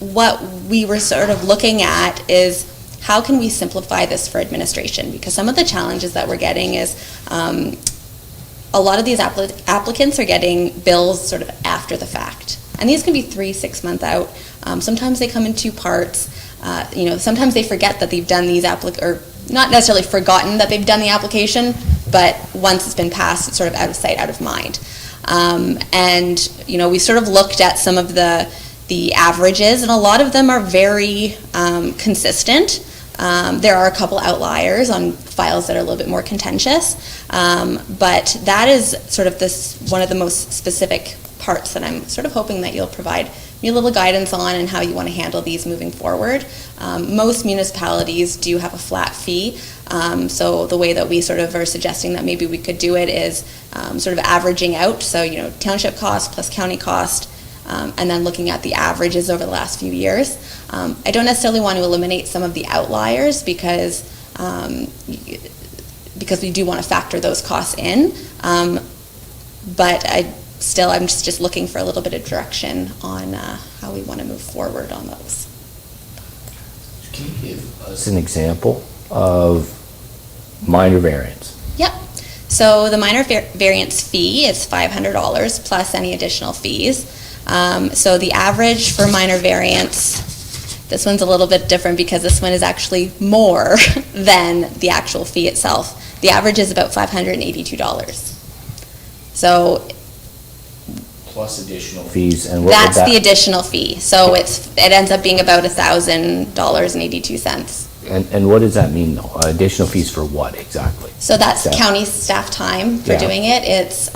what we were sort of looking at is how can we simplify this for administration? Because some of the challenges that we're getting is a lot of these applicants are getting bills sort of after the fact. And these can be 3-6 months out. Sometimes they come in 2 parts. Sometimes they forget that they've done these or not necessarily forgotten that they've done the application, but once it's been passed, it's sort of out of sight, out of mind. We sort of looked at some of the averages, and a lot of them are very consistent. There are a couple outliers on files that are a little bit more contentious, but that is sort of one of the most specific parts that I'm sort of hoping that you'll provide me a little guidance on and how you want to handle these moving forward. Most municipalities do have a flat fee, so the way that we sort of are suggesting that maybe we could do it is sort of averaging out, so township cost plus county cost, and then looking at the averages over the last few years. I don't necessarily want to eliminate some of the outliers because we do want to factor those costs in, but I'm just looking for a little bit of direction on how we want to move forward on those. Can you give us an example of minor variance? Yep. So the minor variance fee is $500 plus any additional fees. So the average for minor variance, this one's a little bit different because this one is actually more than the actual fee itself. The average is about $582. So plus additional fees, and what that's the additional fee. So it ends up being about $1,000.82. And what does that mean, though? Additional fees for what exactly? So that's county staff time for doing it. It's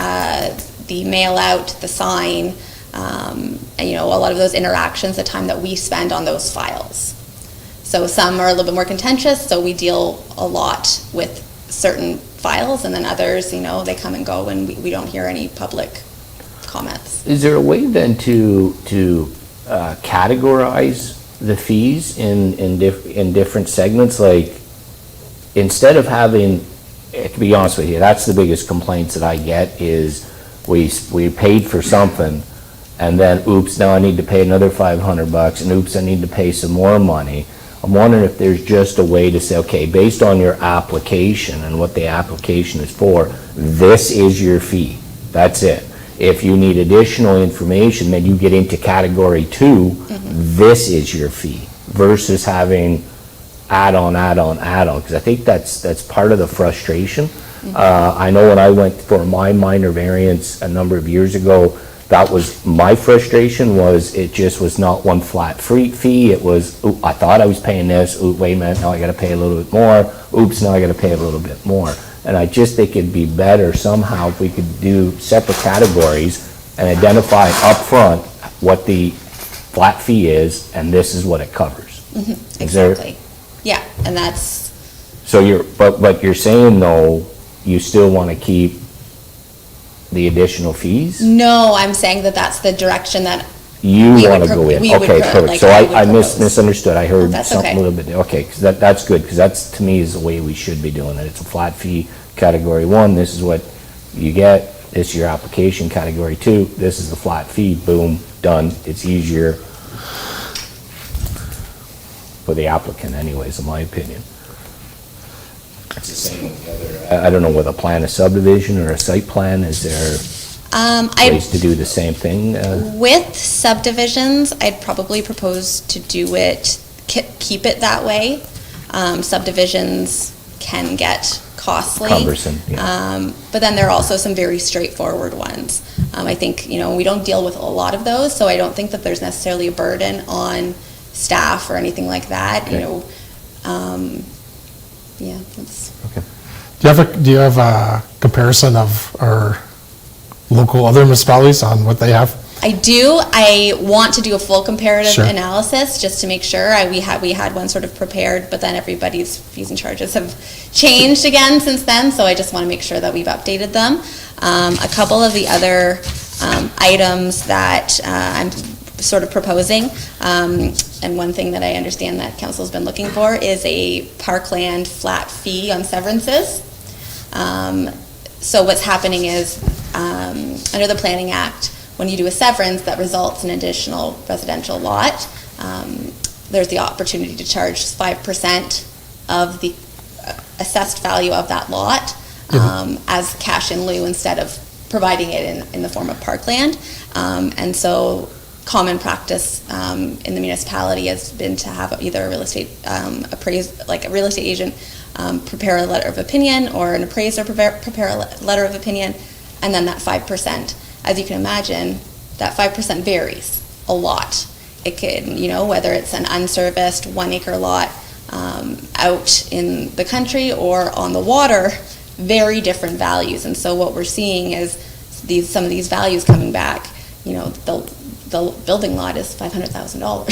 the mail out, the sign, and, a lot of those interactions, the time that we spend on those files. So some are a little bit more contentious, so we deal a lot with certain files, and then others, they come and go, and we don't hear any public comments. Is there a way then to categorize the fees in different segments? Like, instead of having, to be honest with you, that's the biggest complaints that I get is we paid for something, and then oops, now I need to pay another $500, and oops, I need to pay some more money. I'm wondering if there's just a way to say, okay, based on your application and what the application is for, this is your fee. That's it. If you need additional information, then you get into category 2, this is your fee, versus having add-on, because I think that's part of the frustration. I know when I went for my minor variance a number of years ago, that was my frustration, was it just was not one flat fee. It was, I thought I was paying this, wait a minute, now I got to pay a little bit more, oops, now I got to pay a little bit more. And I just think it'd be better somehow if we could do separate categories and identify upfront what the flat fee is, and this is what it covers. Exactly. Yeah, and that's. So but you're saying though, you still want to keep the additional fees? No, I'm saying that's the direction that you want to go in. Okay, perfect. So I misunderstood. I heard something a little bit. Okay, because that's good, because that's, to me, is the way we should be doing it. It's a flat fee, category 1. This is what you get. This is your application. Category 2. This is the flat fee. Boom, done. It's easier for the applicant, anyways, in my opinion. It's the same with the other. I don't know, with a plan of subdivision or a site plan, is there ways to do the same thing? With subdivisions, I'd probably propose to do it, keep it that way. Subdivisions can get costly. Cumbersome, yeah. But then there are also some very straightforward ones. I think, we don't deal with a lot of those, so I don't think that there's necessarily a burden on staff or anything like that, Okay. Yeah, that's. Okay. Do you have a comparison of our local other municipalities on what they have? I do. I want to do a full comparative Sure. analysis just to make sure. We had one sort of prepared, but then everybody's fees and charges have changed again since then, so I just want to make sure that we've updated them. A couple of the other items that I'm sort of proposing, and one thing that I understand that council's been looking for is a parkland flat fee on severances. So what's happening is, under the Planning Act, when you do a severance that results in an additional residential lot, there's the opportunity to charge 5% of the assessed value of that lot as cash in lieu instead of providing it in the form of parkland. And so common practice in the municipality has been to have either a real estate like a real estate agent prepare a letter of opinion, or an appraiser prepare a letter of opinion, and then that 5%. As you can imagine, that 5% varies a lot. It could, whether it's an unserviced 1 acre lot out in the country or on the water, very different values. And so what we're seeing is some of these values coming back. The building lot is $500,000.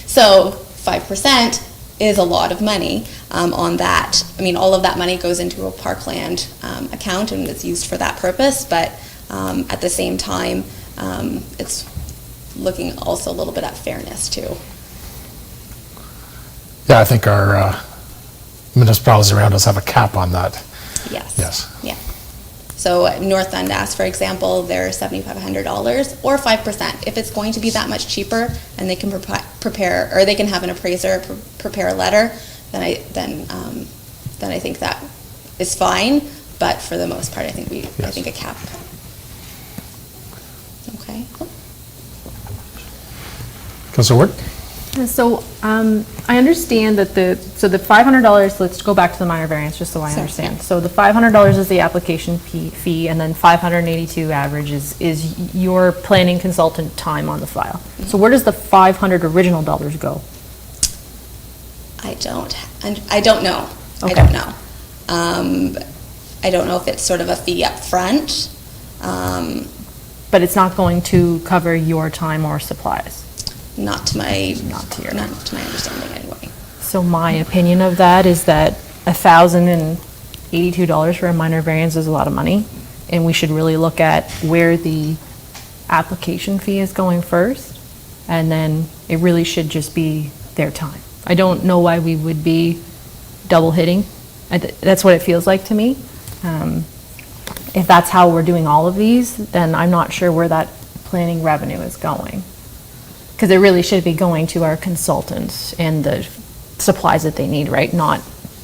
So 5% is a lot of money on that. I mean, all of that money goes into a parkland account and it's used for that purpose, but at the same time, it's looking also a little bit at fairness too. Yeah, I think our municipalities around us have a cap on that. Yes. Yes. Yeah. So North Dundas, for example, they're $7,500 or 5%. If it's going to be that much cheaper and they can prepare, or they can have an appraiser prepare a letter, then I think that is fine. But for the most part, I think I think a cap. Okay. Cool. Councilor Ward? So I understand that the $500, let's go back to the minor variance just so I understand. So the $500 is the application fee, and then $582 average is your planning consultant time on the file. Mm-hmm. So where does the $500 original dollars go? I don't know. Okay. I don't know. I don't know if it's sort of a fee up front. But it's not going to cover your time or supplies? Not to my understanding anyway. So my opinion of that is that $1,082 for a minor variance is a lot of money, and we should really look at where the application fee is going first, and then it really should just be their time. I don't know why we would be double hitting. That's what it feels like to me. If that's how we're doing all of these, then I'm not sure where that planning revenue is going. Because it really should be going to our consultants and the supplies that they need, right? Not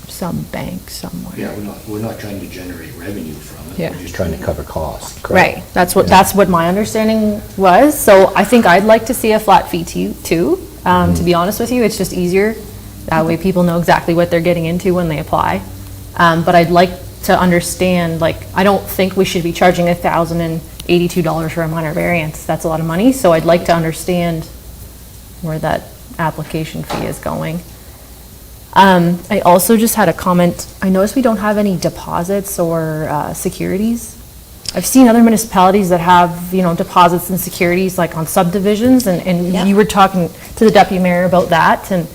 some bank somewhere. Yeah, we're not trying to generate revenue from it. Yeah. We're just trying to cover costs. Correct? Right, that's what my understanding was. So I think I'd like to see a flat fee too. To be honest with you, it's just easier. That way people know exactly what they're getting into when they apply. But I'd like to understand, I don't think we should be charging $1,082 for a minor variance. That's a lot of money. So I'd like to understand where that application fee is going. I also just had a comment. I noticed we don't have any deposits or securities. I've seen other municipalities that have, deposits and securities like on subdivisions, and Yep. you were talking to the deputy mayor about that, and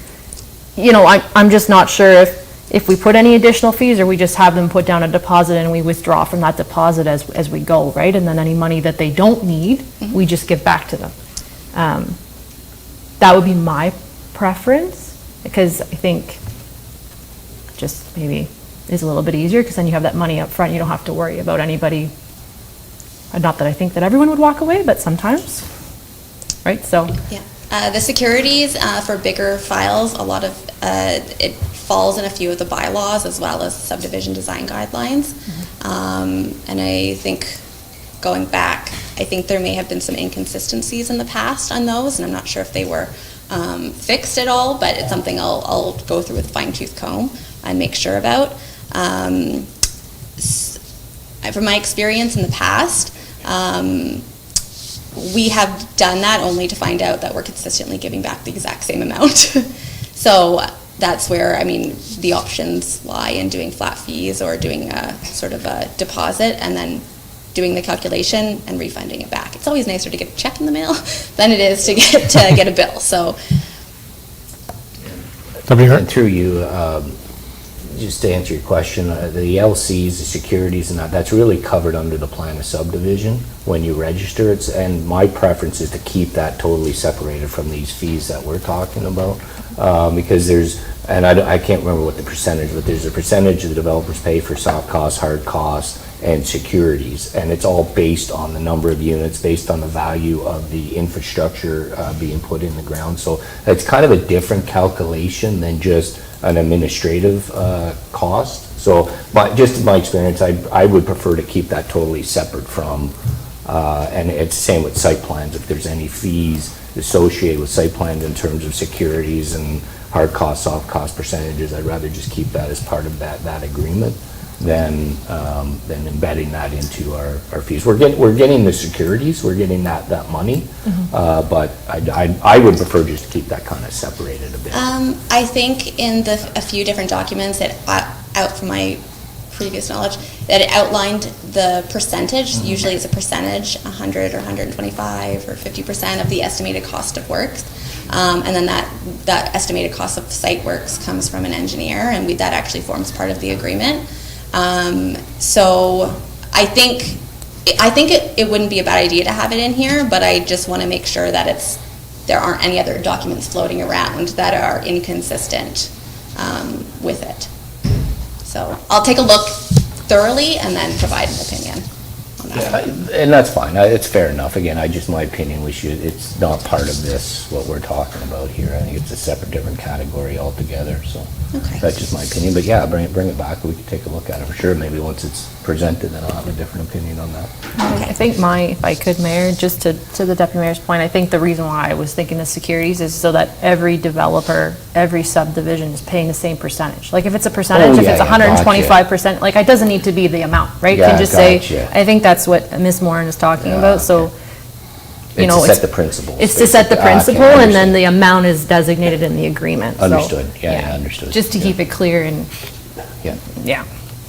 I'm just not sure if we put any additional fees, or we just have them put down a deposit and we withdraw from that deposit as we go, right? And then any money that they don't need, we just give back to them. That would be my preference, because I think just maybe is a little bit easier, because then you have that money up front. You don't have to worry about anybody. Not that I think that everyone would walk away, but sometimes, right? So Yeah. The securities for bigger files, a lot of it falls in a few of the bylaws as well as subdivision design guidelines. And I think going back, I think there may have been some inconsistencies in the past on those, and I'm not sure if they were fixed at all, but it's something I'll go through with fine-tooth comb and make sure about. From my experience in the past, we have done that only to find out that we're consistently giving back the exact same amount. So that's where, the options lie in doing flat fees or doing a sort of a deposit and then doing the calculation and refunding it back. It's always nicer to get a check in the mail than it is to get a bill. So, And through you, just to answer your question, the LCs, the securities and that's really covered under the plan of subdivision when you register. And my preference is to keep that totally separated from these fees that we're talking about. Because I can't remember what the percentage, but there's a percentage the developers pay for soft costs, hard costs, and securities. And it's all based on the number of units, based on the value of the infrastructure being put in the ground. So it's kind of a different calculation than just an administrative cost. So, just in my experience, I would prefer to keep that totally separate from, and it's the same with site plans. If there's any fees associated with site plans in terms of securities and hard costs, soft cost percentages, I'd rather just keep that as part of that agreement than embedding that into our fees. We're getting the securities, we're getting that money, but I would prefer just to keep that kind of separated a bit. I think in a few different documents that out from my previous knowledge, that it outlined the percentage. Usually it's a percentage, 100 or 125 or 50% of the estimated cost of works. And then that estimated cost of site works comes from an engineer, and that actually forms part of the agreement. So I think it wouldn't be a bad idea to have it in here, but I just want to make sure that there aren't any other documents floating around that are inconsistent with it. So I'll take a look thoroughly and then provide an opinion on that. And that's fine, it's fair enough. Again, my opinion, it's not part of this, what we're talking about here. I think it's a separate, different category altogether, so. Okay. That's just my opinion, but yeah, bring it back, we can take a look at it for sure. Maybe once it's presented, then I'll have a different opinion on that. Okay. I think if I could, Mayor, just to the Deputy Mayor's point, I think the reason why I was thinking of securities is so that every developer, every subdivision is paying the same percentage. Like if it's a percentage, if yeah, it's yeah, 125%, like it doesn't need to be the amount, right? Yeah, Can just gotcha. say, I think that's what Ms. Moran is talking Yeah, about, so. You know, It's to set the principles. It's to set the basically. principle, Okay, and then understood. the amount is designated in the agreement. So, Understood. Yeah, understood. Just to keep it clear and, Yeah. yeah,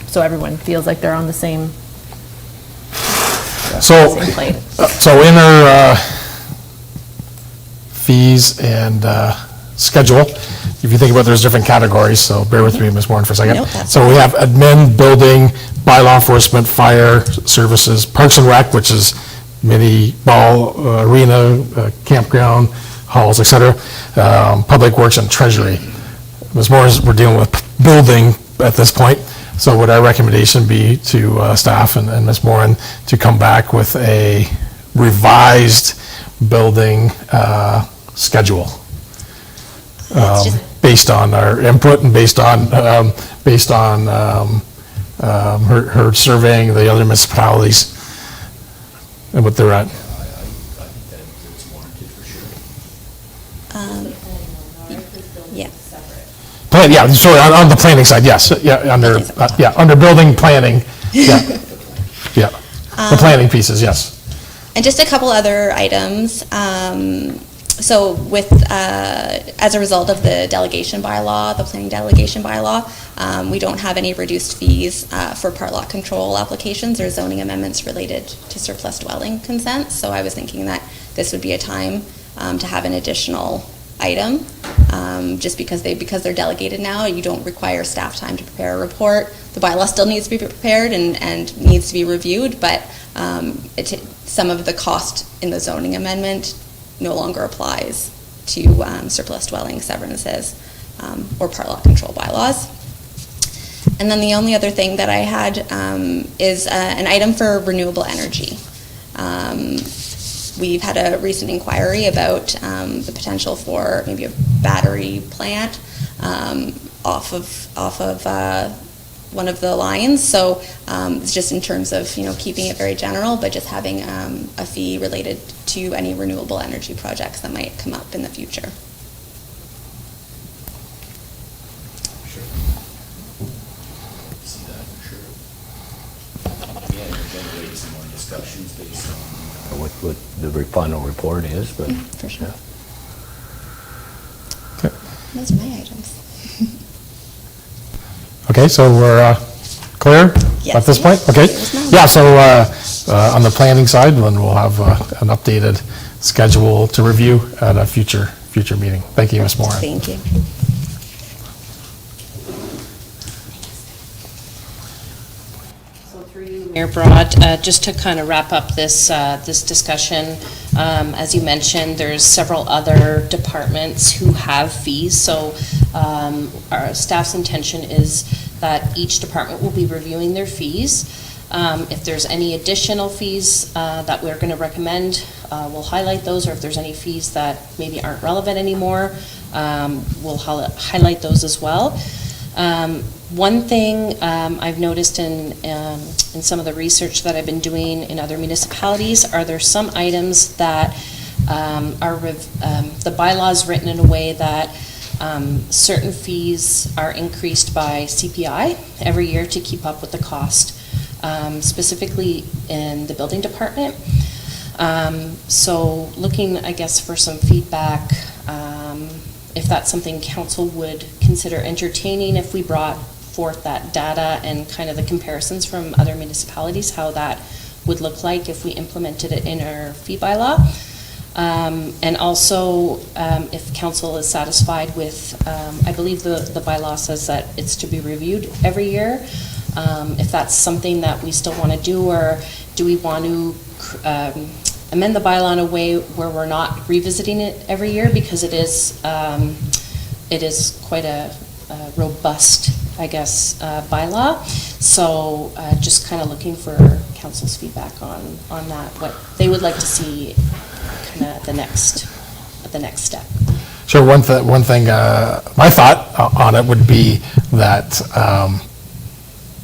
so everyone feels like they're on the same So, plate. so in our fees and schedule, if you think about, there's different categories, so bear with me, Ms. Warren, for a second. Nope, that's So we have admin, building, bylaw enforcement, fire services, parks and rec, which is mini ball, arena, campground, halls, et cetera, public works and treasury. Ms. Morris, we're dealing with building at this point, so would our recommendation be to staff and Ms. Moran to come back with a revised building schedule? It's just- Based on our input and based on her surveying the other municipalities and what they're at. Yeah. Plan, yeah, sorry, on the planning side, yes, yeah, under building planning, yeah, yeah. The planning pieces, yes. And just a couple other items. So as a result of the delegation bylaw, the planning delegation bylaw, we don't have any reduced fees for part lot control applications or zoning amendments related to surplus dwelling consents. So I was thinking that this would be a time to have an additional item, just because they're delegated now. You don't require staff time to prepare a report. The bylaw still needs to be prepared and needs to be reviewed, but some of the cost in the zoning amendment no longer applies to surplus dwelling severances or part lot control bylaws. And then the only other thing that I had is an item for renewable energy. We've had a recent inquiry about the potential for maybe a battery plant off of one of the lines. So it's just in terms of keeping it very general, but just having a fee related to any renewable energy projects that might come up in the future. See that for sure. Yeah, it'll generate some more discussions based on what the final report is, but. For sure. Okay. Those are my items. Okay, so we're clear Yes, at this point? yes. Okay. There's no- Yeah, so on the planning side, then we'll have an updated schedule to review at a future meeting. Thank you, Ms. Moran. Thank you. Mayor Broad, just to kind of wrap up this discussion, as you mentioned, there's several other departments who have fees, so our staff's intention is that each department will be reviewing their fees. If there's any additional fees that we're going to recommend, we'll highlight those, or if there's any fees that maybe aren't relevant anymore, we'll highlight those as well. One thing I've noticed in some of the research that I've been doing in other municipalities, are there some items that the bylaws written in a way that certain fees are increased by CPI every year to keep up with the cost, specifically in the building department. So looking, I guess, for some feedback, if that's something council would consider entertaining, if we brought forth that data and kind of the comparisons from other municipalities, how that would look like if we implemented it in our fee bylaw. And also, if council is satisfied with, I believe the bylaw says that it's to be reviewed every year. If that's something that we still want to do, or do we want to amend the bylaw in a way where we're not revisiting it every year, because it is quite a robust, I guess, bylaw. So just kind of looking for council's feedback on that, what they would like to see kind of the next step. Sure, one thing, my thought on it would be that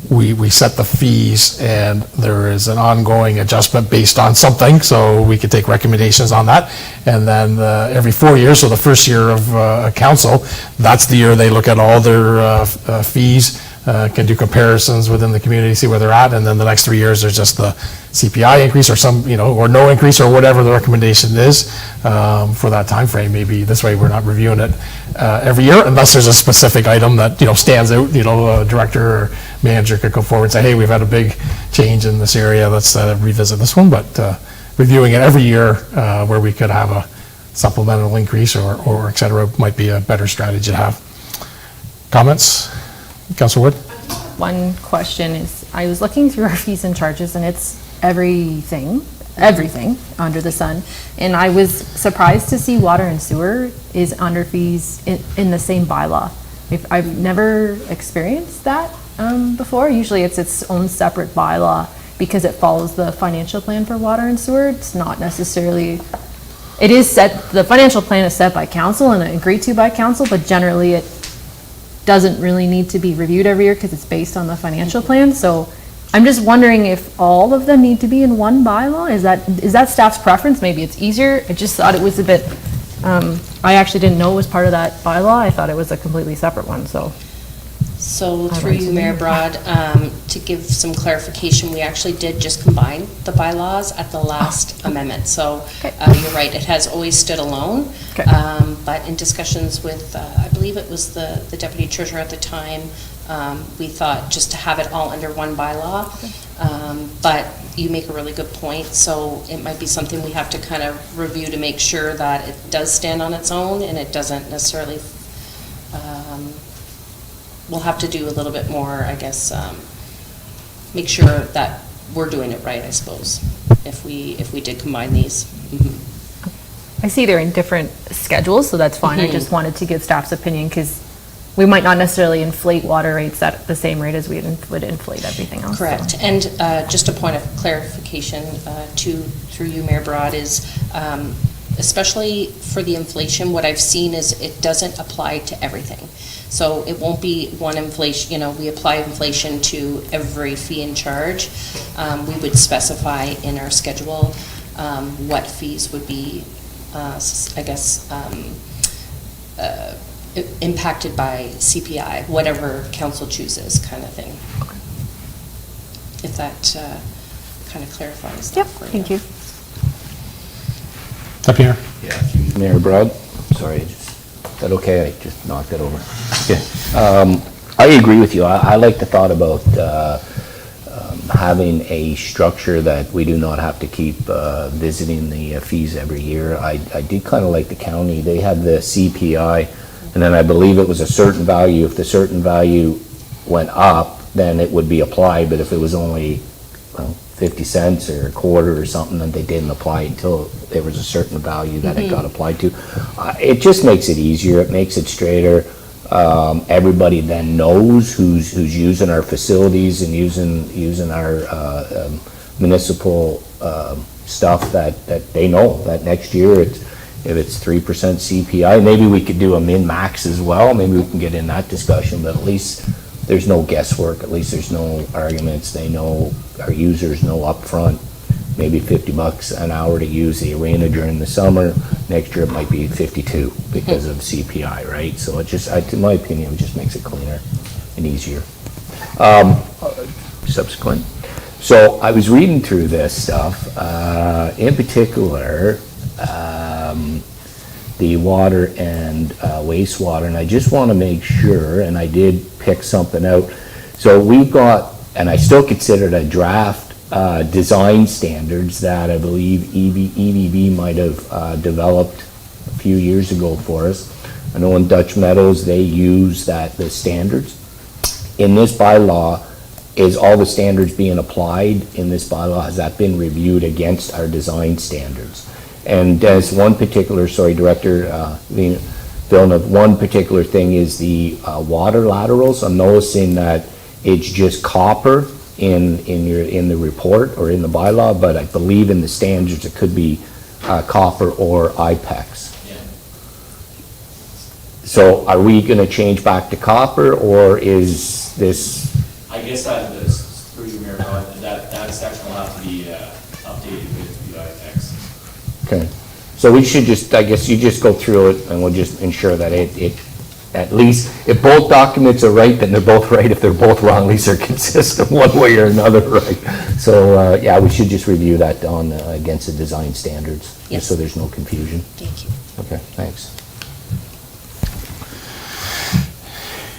we set the fees and there is an ongoing adjustment based on something, so we could take recommendations on that. And then every 4 years, so the first year of council, that's the year they look at all their fees, can do comparisons within the community, see where they're at, and then the next 3 years, there's just the CPI increase or some, or no increase or whatever the recommendation is for that time frame. Maybe this way we're not reviewing it every year unless there's a specific item that, stands out, a director or manager could go forward and say, hey, we've had a big change in this area, let's revisit this one. But reviewing it every year where we could have a supplemental increase or et cetera might be a better strategy to have. Comments? Councilor Wood? One question is, I was looking through our fees and charges, and it's everything under the sun. And I was surprised to see water and sewer is under fees in the same bylaw. I've never experienced that before. Usually it's its own separate bylaw because it follows the financial plan for water and sewer. It's not necessarily, it is set, the financial plan is set by council and agreed to by council, but generally it doesn't really need to be reviewed every year because it's based on the financial plan. So I'm just wondering if all of them need to be in one bylaw. Is that staff's preference? Maybe it's easier. I just thought it was a bit, I actually didn't know it was part of that bylaw. I thought it was a completely separate one, so. So through you, Mayor Broad, to give some clarification, we actually did just combine the bylaws at the last amendment. So you're right, it has always stood alone. Okay. But in discussions with, I believe it was the deputy treasurer at the time, we thought just to have it all under one bylaw. But you make a really good point. So it might be something we have to kind of review to make sure that it does stand on its own and it doesn't necessarily, we'll have to do a little bit more, I guess, make sure that we're doing it right, I suppose, if we did combine these. Mm-hmm. I see they're in different schedules, so that's fine. I just wanted to give staff's opinion because we might not necessarily inflate water rates at the same rate as we would inflate everything else. Correct. So. And just a point of clarification through you, Mayor Broad, is especially for the inflation, what I've seen is it doesn't apply to everything. So it won't be one inflation, we apply inflation to every fee and charge. We would specify in our schedule what fees would be, I guess, impacted by CPI, whatever council chooses, kind of thing. Okay. If that kind of clarifies that. Yep, for thank you. Up here. Yeah, Mayor Broad, sorry, is that okay? I just knocked it over. Okay. I agree with you. I like the thought about having a structure that we do not have to keep visiting the fees every year. I did kind of like the county. They had the CPI, and then I believe it was a certain value. If the certain value went up, then it would be applied, but if it was only 50 cents or a quarter or something, then they didn't apply until there was a certain value that it got applied to. It just makes it easier. It makes it straighter. Everybody then knows who's using our facilities and using our municipal stuff, that they know that next year, if it's 3% CPI, maybe we could do a min-max as well, maybe we can get in that discussion, but at least there's no guesswork, at least there's no arguments, they know, our users know upfront, maybe $50 an hour to use the arena during the summer, next year it might be 52 because of CPI, right? So it just, in my opinion, it just makes it cleaner and easier. Subsequent. So I was reading through this stuff, in particular, the water and wastewater, and I just want to make sure, and I did pick something out. So we've got, and I still consider it a draft, design standards that I believe EVB might have developed a few years ago for us. I know in Dutch Meadows, they use the standards. In this bylaw, is all the standards being applied in this bylaw? Has that been reviewed against our design standards? And as one particular, sorry, Director Villeneuve, one particular thing is the water laterals. I'm noticing that it's just copper in the report or in the bylaw, but I believe in the standards it could be copper or IPEX. Yeah. So are we going to change back to copper, or is this? I guess that is, through you, Mayor, that section will have to be updated with the IPEX. Okay, so we should just, I guess you just go through it and we'll just ensure that it at least, if both documents are right, then they're both right. If they're both wrong, at least they're consistent one way or another, right? So, yeah, we should just review that on, against the design standards, just Yes. so there's no confusion. Thank you. Okay, thanks.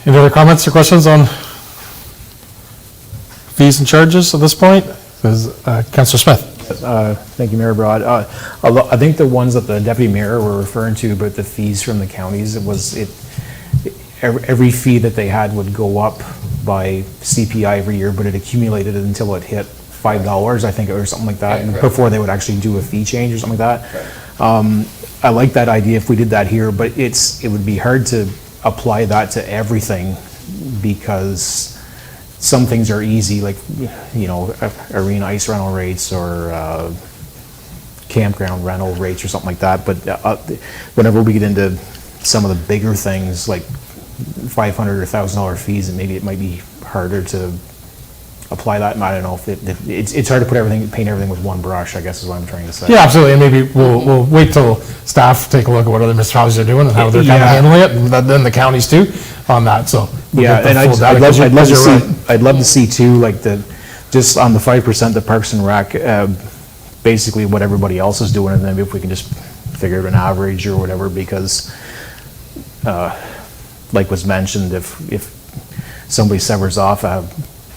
Any other comments or questions on fees and charges at this point? Councillor Smith. Thank you, Mayor Broad. I think the ones that the deputy mayor were referring to about the fees from the counties, every fee that they had would go up by CPI every year, but it accumulated until it hit $5, I think, or something like that, and before they would actually do a fee change or something like that. I like that idea if we did that here, but it would be hard to apply that to everything, because some things are easy, like, you know, arena ice rental rates or campground rental rates or something like that. But whenever we get into some of the bigger things, like $500 or $1,000 fees, and maybe it might be harder to apply that. And I don't know if it's hard to paint everything with one brush, I guess is what I'm trying to say. Yeah, absolutely, and maybe we'll wait till staff take a look at what other municipalities are doing and how they're kind of handling it, and then the counties too on that, so. we'll Yeah, get the and full data, 'cause you're right. I'd love to see too, like just on the 5%, the Parks and Rec, basically what everybody else is doing, and then if we can just figure out an average or whatever, because like was mentioned, if somebody severs off a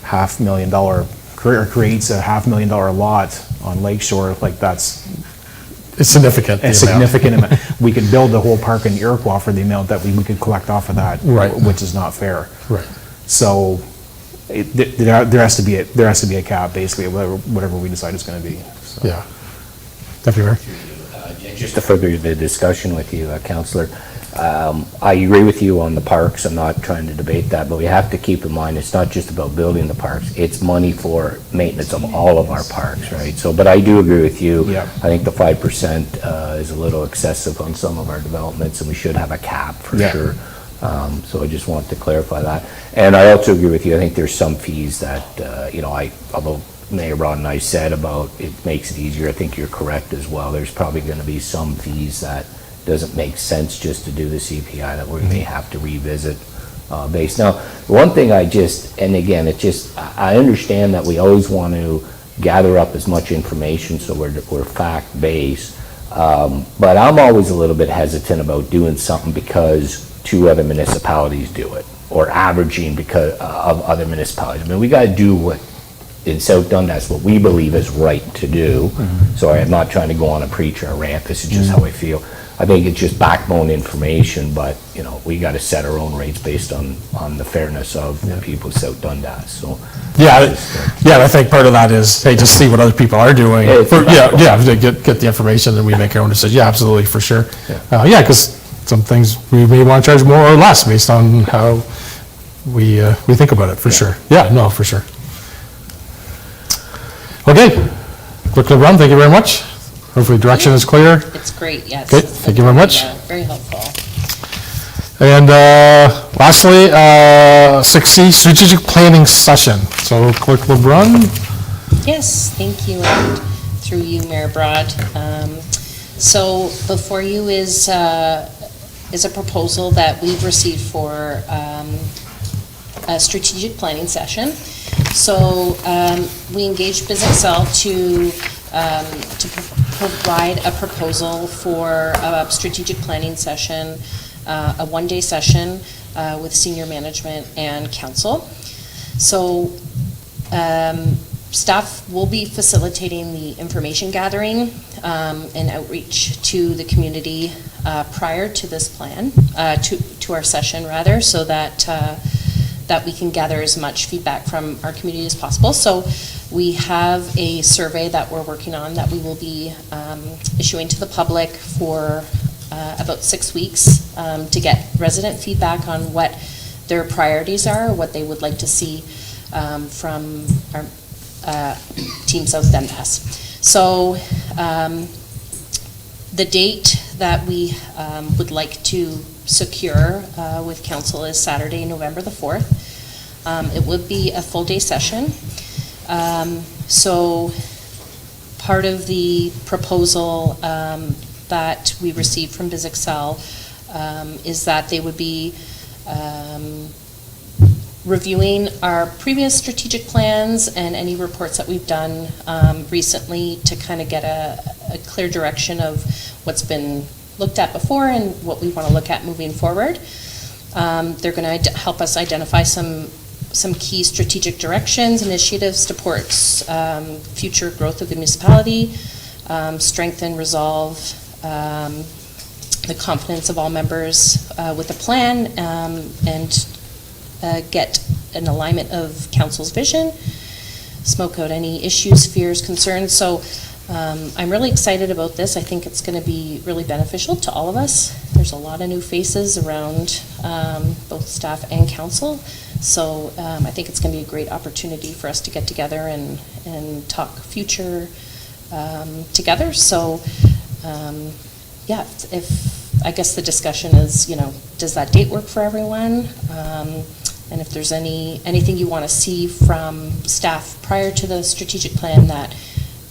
$500,000 or creates a $500,000 lot on Lakeshore, like that's It's significant. the a amount. significant amount. We could build the whole park in Iroquois for the amount that we could collect off of that, Right. which is not fair. Right. So there has to be a cap, basically, whatever we decide it's going to be. So. Yeah. Deputy Mayor? Just to further the discussion with you, Councillor, I agree with you on the parks. I'm not trying to debate that, but we have to keep in mind it's not just about building the parks. It's money for maintenance of all of our parks, right? So, but I do agree with you. Yeah. I think the 5% is a little excessive on some of our developments, and we should have a cap for sure. So I just want to clarify that. And I also agree with you. I think there's some fees that, although Mayor Broad and I said about it makes it easier, I think you're correct as well. There's probably going to be some fees that doesn't make sense just to do the CPI that we may have to revisit based. Now, one thing I understand that we always want to gather up as much information so we're fact-based, but I'm always a little bit hesitant about doing something because two other municipalities do it, or averaging because of other municipalities. I mean, we got to do what in South Dundas, what we believe is right to do. Sorry, I'm not trying to go on a preach or a rant. This is just how I feel. I think it's just backbone information, but we got to set our own rates based on the fairness of the people of South Dundas. So Yeah, I think part of that is, hey, just see what other people are doing. Yeah, it's To get the information, and we make our own decision. Yeah, absolutely, for sure. Yeah, because some things we may want to charge more or less based on how we think about it, for sure. Yeah, no, for sure. Okay, quickly run, thank you very much. Hopefully direction is clear. It's great, yes. Okay, thank you very much. Yeah, very helpful. And lastly, 6C, strategic planning session. So Clerk LeBrun. Yes, thank you, and through you, Mayor Broad. So before you is a proposal that we've received for a strategic planning session. So we engaged BizExcel to provide a proposal for a strategic planning session, a one-day session with senior management and council. So staff will be facilitating the information gathering and outreach to the community prior to this plan, to our session rather, so that that we can gather as much feedback from our community as possible. So we have a survey that we're working on that we will be issuing to the public for about 6 weeks to get resident feedback on what their priorities are, what they would like to see from our Team South Dundas. So the date that we would like to secure with council is Saturday, November the 4th. It would be a full day session. So part of the proposal that we received from BizExcel is that they would be reviewing our previous strategic plans and any reports that we've done recently to kind of get a clear direction of what's been looked at before and what we want to look at moving forward. They're going to help us identify some key strategic directions, initiatives, supports future growth of the municipality, strengthen, resolve the confidence of all members with the plan, and get an alignment of council's vision, smoke out any issues, fears, concerns. So I'm really excited about this. I think it's going to be really beneficial to all of us. There's a lot of new faces around both staff and council. So I think it's going to be a great opportunity for us to get together and talk future together. So yeah, if I guess the discussion is, does that date work for everyone? And if there's anything you want to see from staff prior to the strategic plan that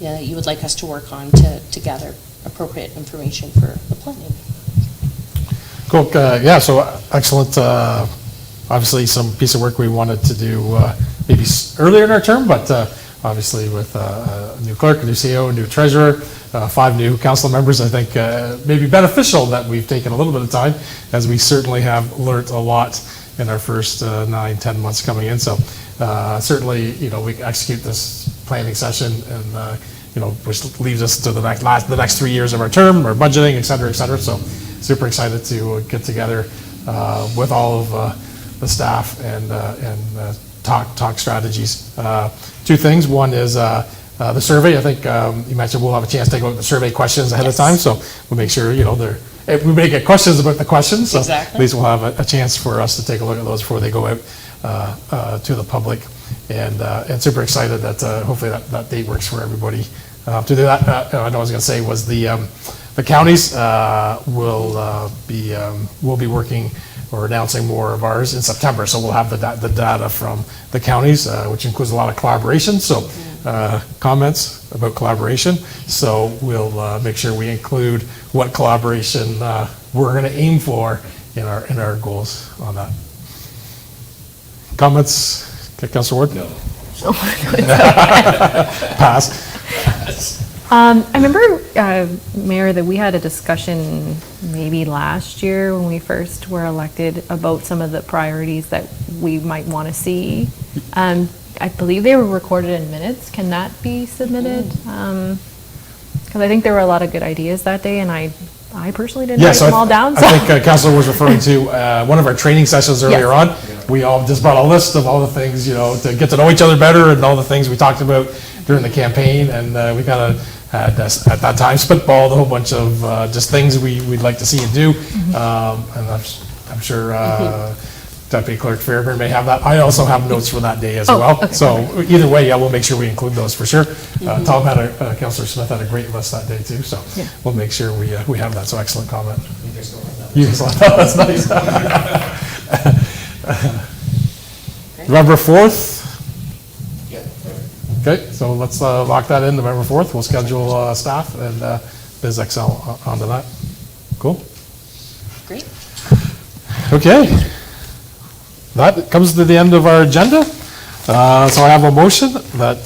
you would like us to work on to gather appropriate information for the planning. Cool. Yeah, so excellent. Obviously, some piece of work we wanted to do maybe earlier in our term, but obviously with a new clerk, a new CEO, a new treasurer, 5 new council members, I think may be beneficial that we've taken a little bit of time, as we certainly have learned a lot in our first 9-10 months coming in. So certainly, we execute this planning session, and which leads us to the next 3 years of our term, our budgeting, et cetera, et cetera. So super excited to get together with all of the staff and talk strategies. 2 things. One is the survey. I think you mentioned we'll have a chance to take a look at the survey questions ahead of time. So we'll make sure we may get questions about the questions. So exactly. At least we'll have a chance for us to take a look at those before they go out to the public. And super excited that hopefully that date works for everybody to do that. I know I was going to say was the counties will be working or announcing more of ours in September. So we'll have the data from the counties, which includes a lot of collaboration. So comments about collaboration. So we'll make sure we include what collaboration we're going to aim for in our goals on that. Comments? Councilor Ward? No. Pass. I remember, Mayor, that we had a discussion maybe last year when we first were elected about some of the priorities that we might want to see. I believe they were recorded in minutes. Can that be submitted? Because I think there were a lot of good ideas that day, and I personally didn't write them all down. So. I think Councilor was referring to one of our training sessions earlier on. We all just brought a list of all the things, to get to know each other better and all the things we talked about during the campaign, and we kind of had at that time spitballed a whole bunch of just things we'd like to see you do. And I'm sure Deputy Clerk Fairburn may have that. I also have notes for that day as Oh, well. okay, So either way, yeah, we'll make sure we include those for sure. Tom had Councillor Smith had a great list that day too, so Yeah. we'll make sure we have that. So excellent comment. You guys don't have that. That's nice. November 4th? Okay, so let's lock that in, November 4th. We'll schedule staff and Biz Excel onto that. Cool. Great. Okay. That comes to the end of our agenda. So I have a motion that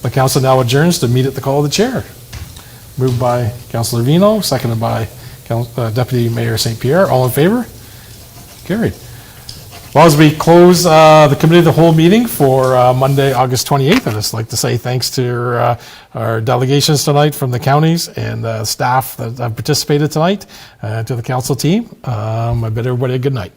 the council now adjourns to meet at the call of the chair. Moved by Councillor Vino, seconded by Deputy Mayor St. Pierre. All in favor? Carried. Well, as we close the committee of the whole meeting for Monday, August 28th, I'd just like to say thanks to our delegations tonight from the counties and the staff that have participated tonight, to the council team. I bid everybody a good night.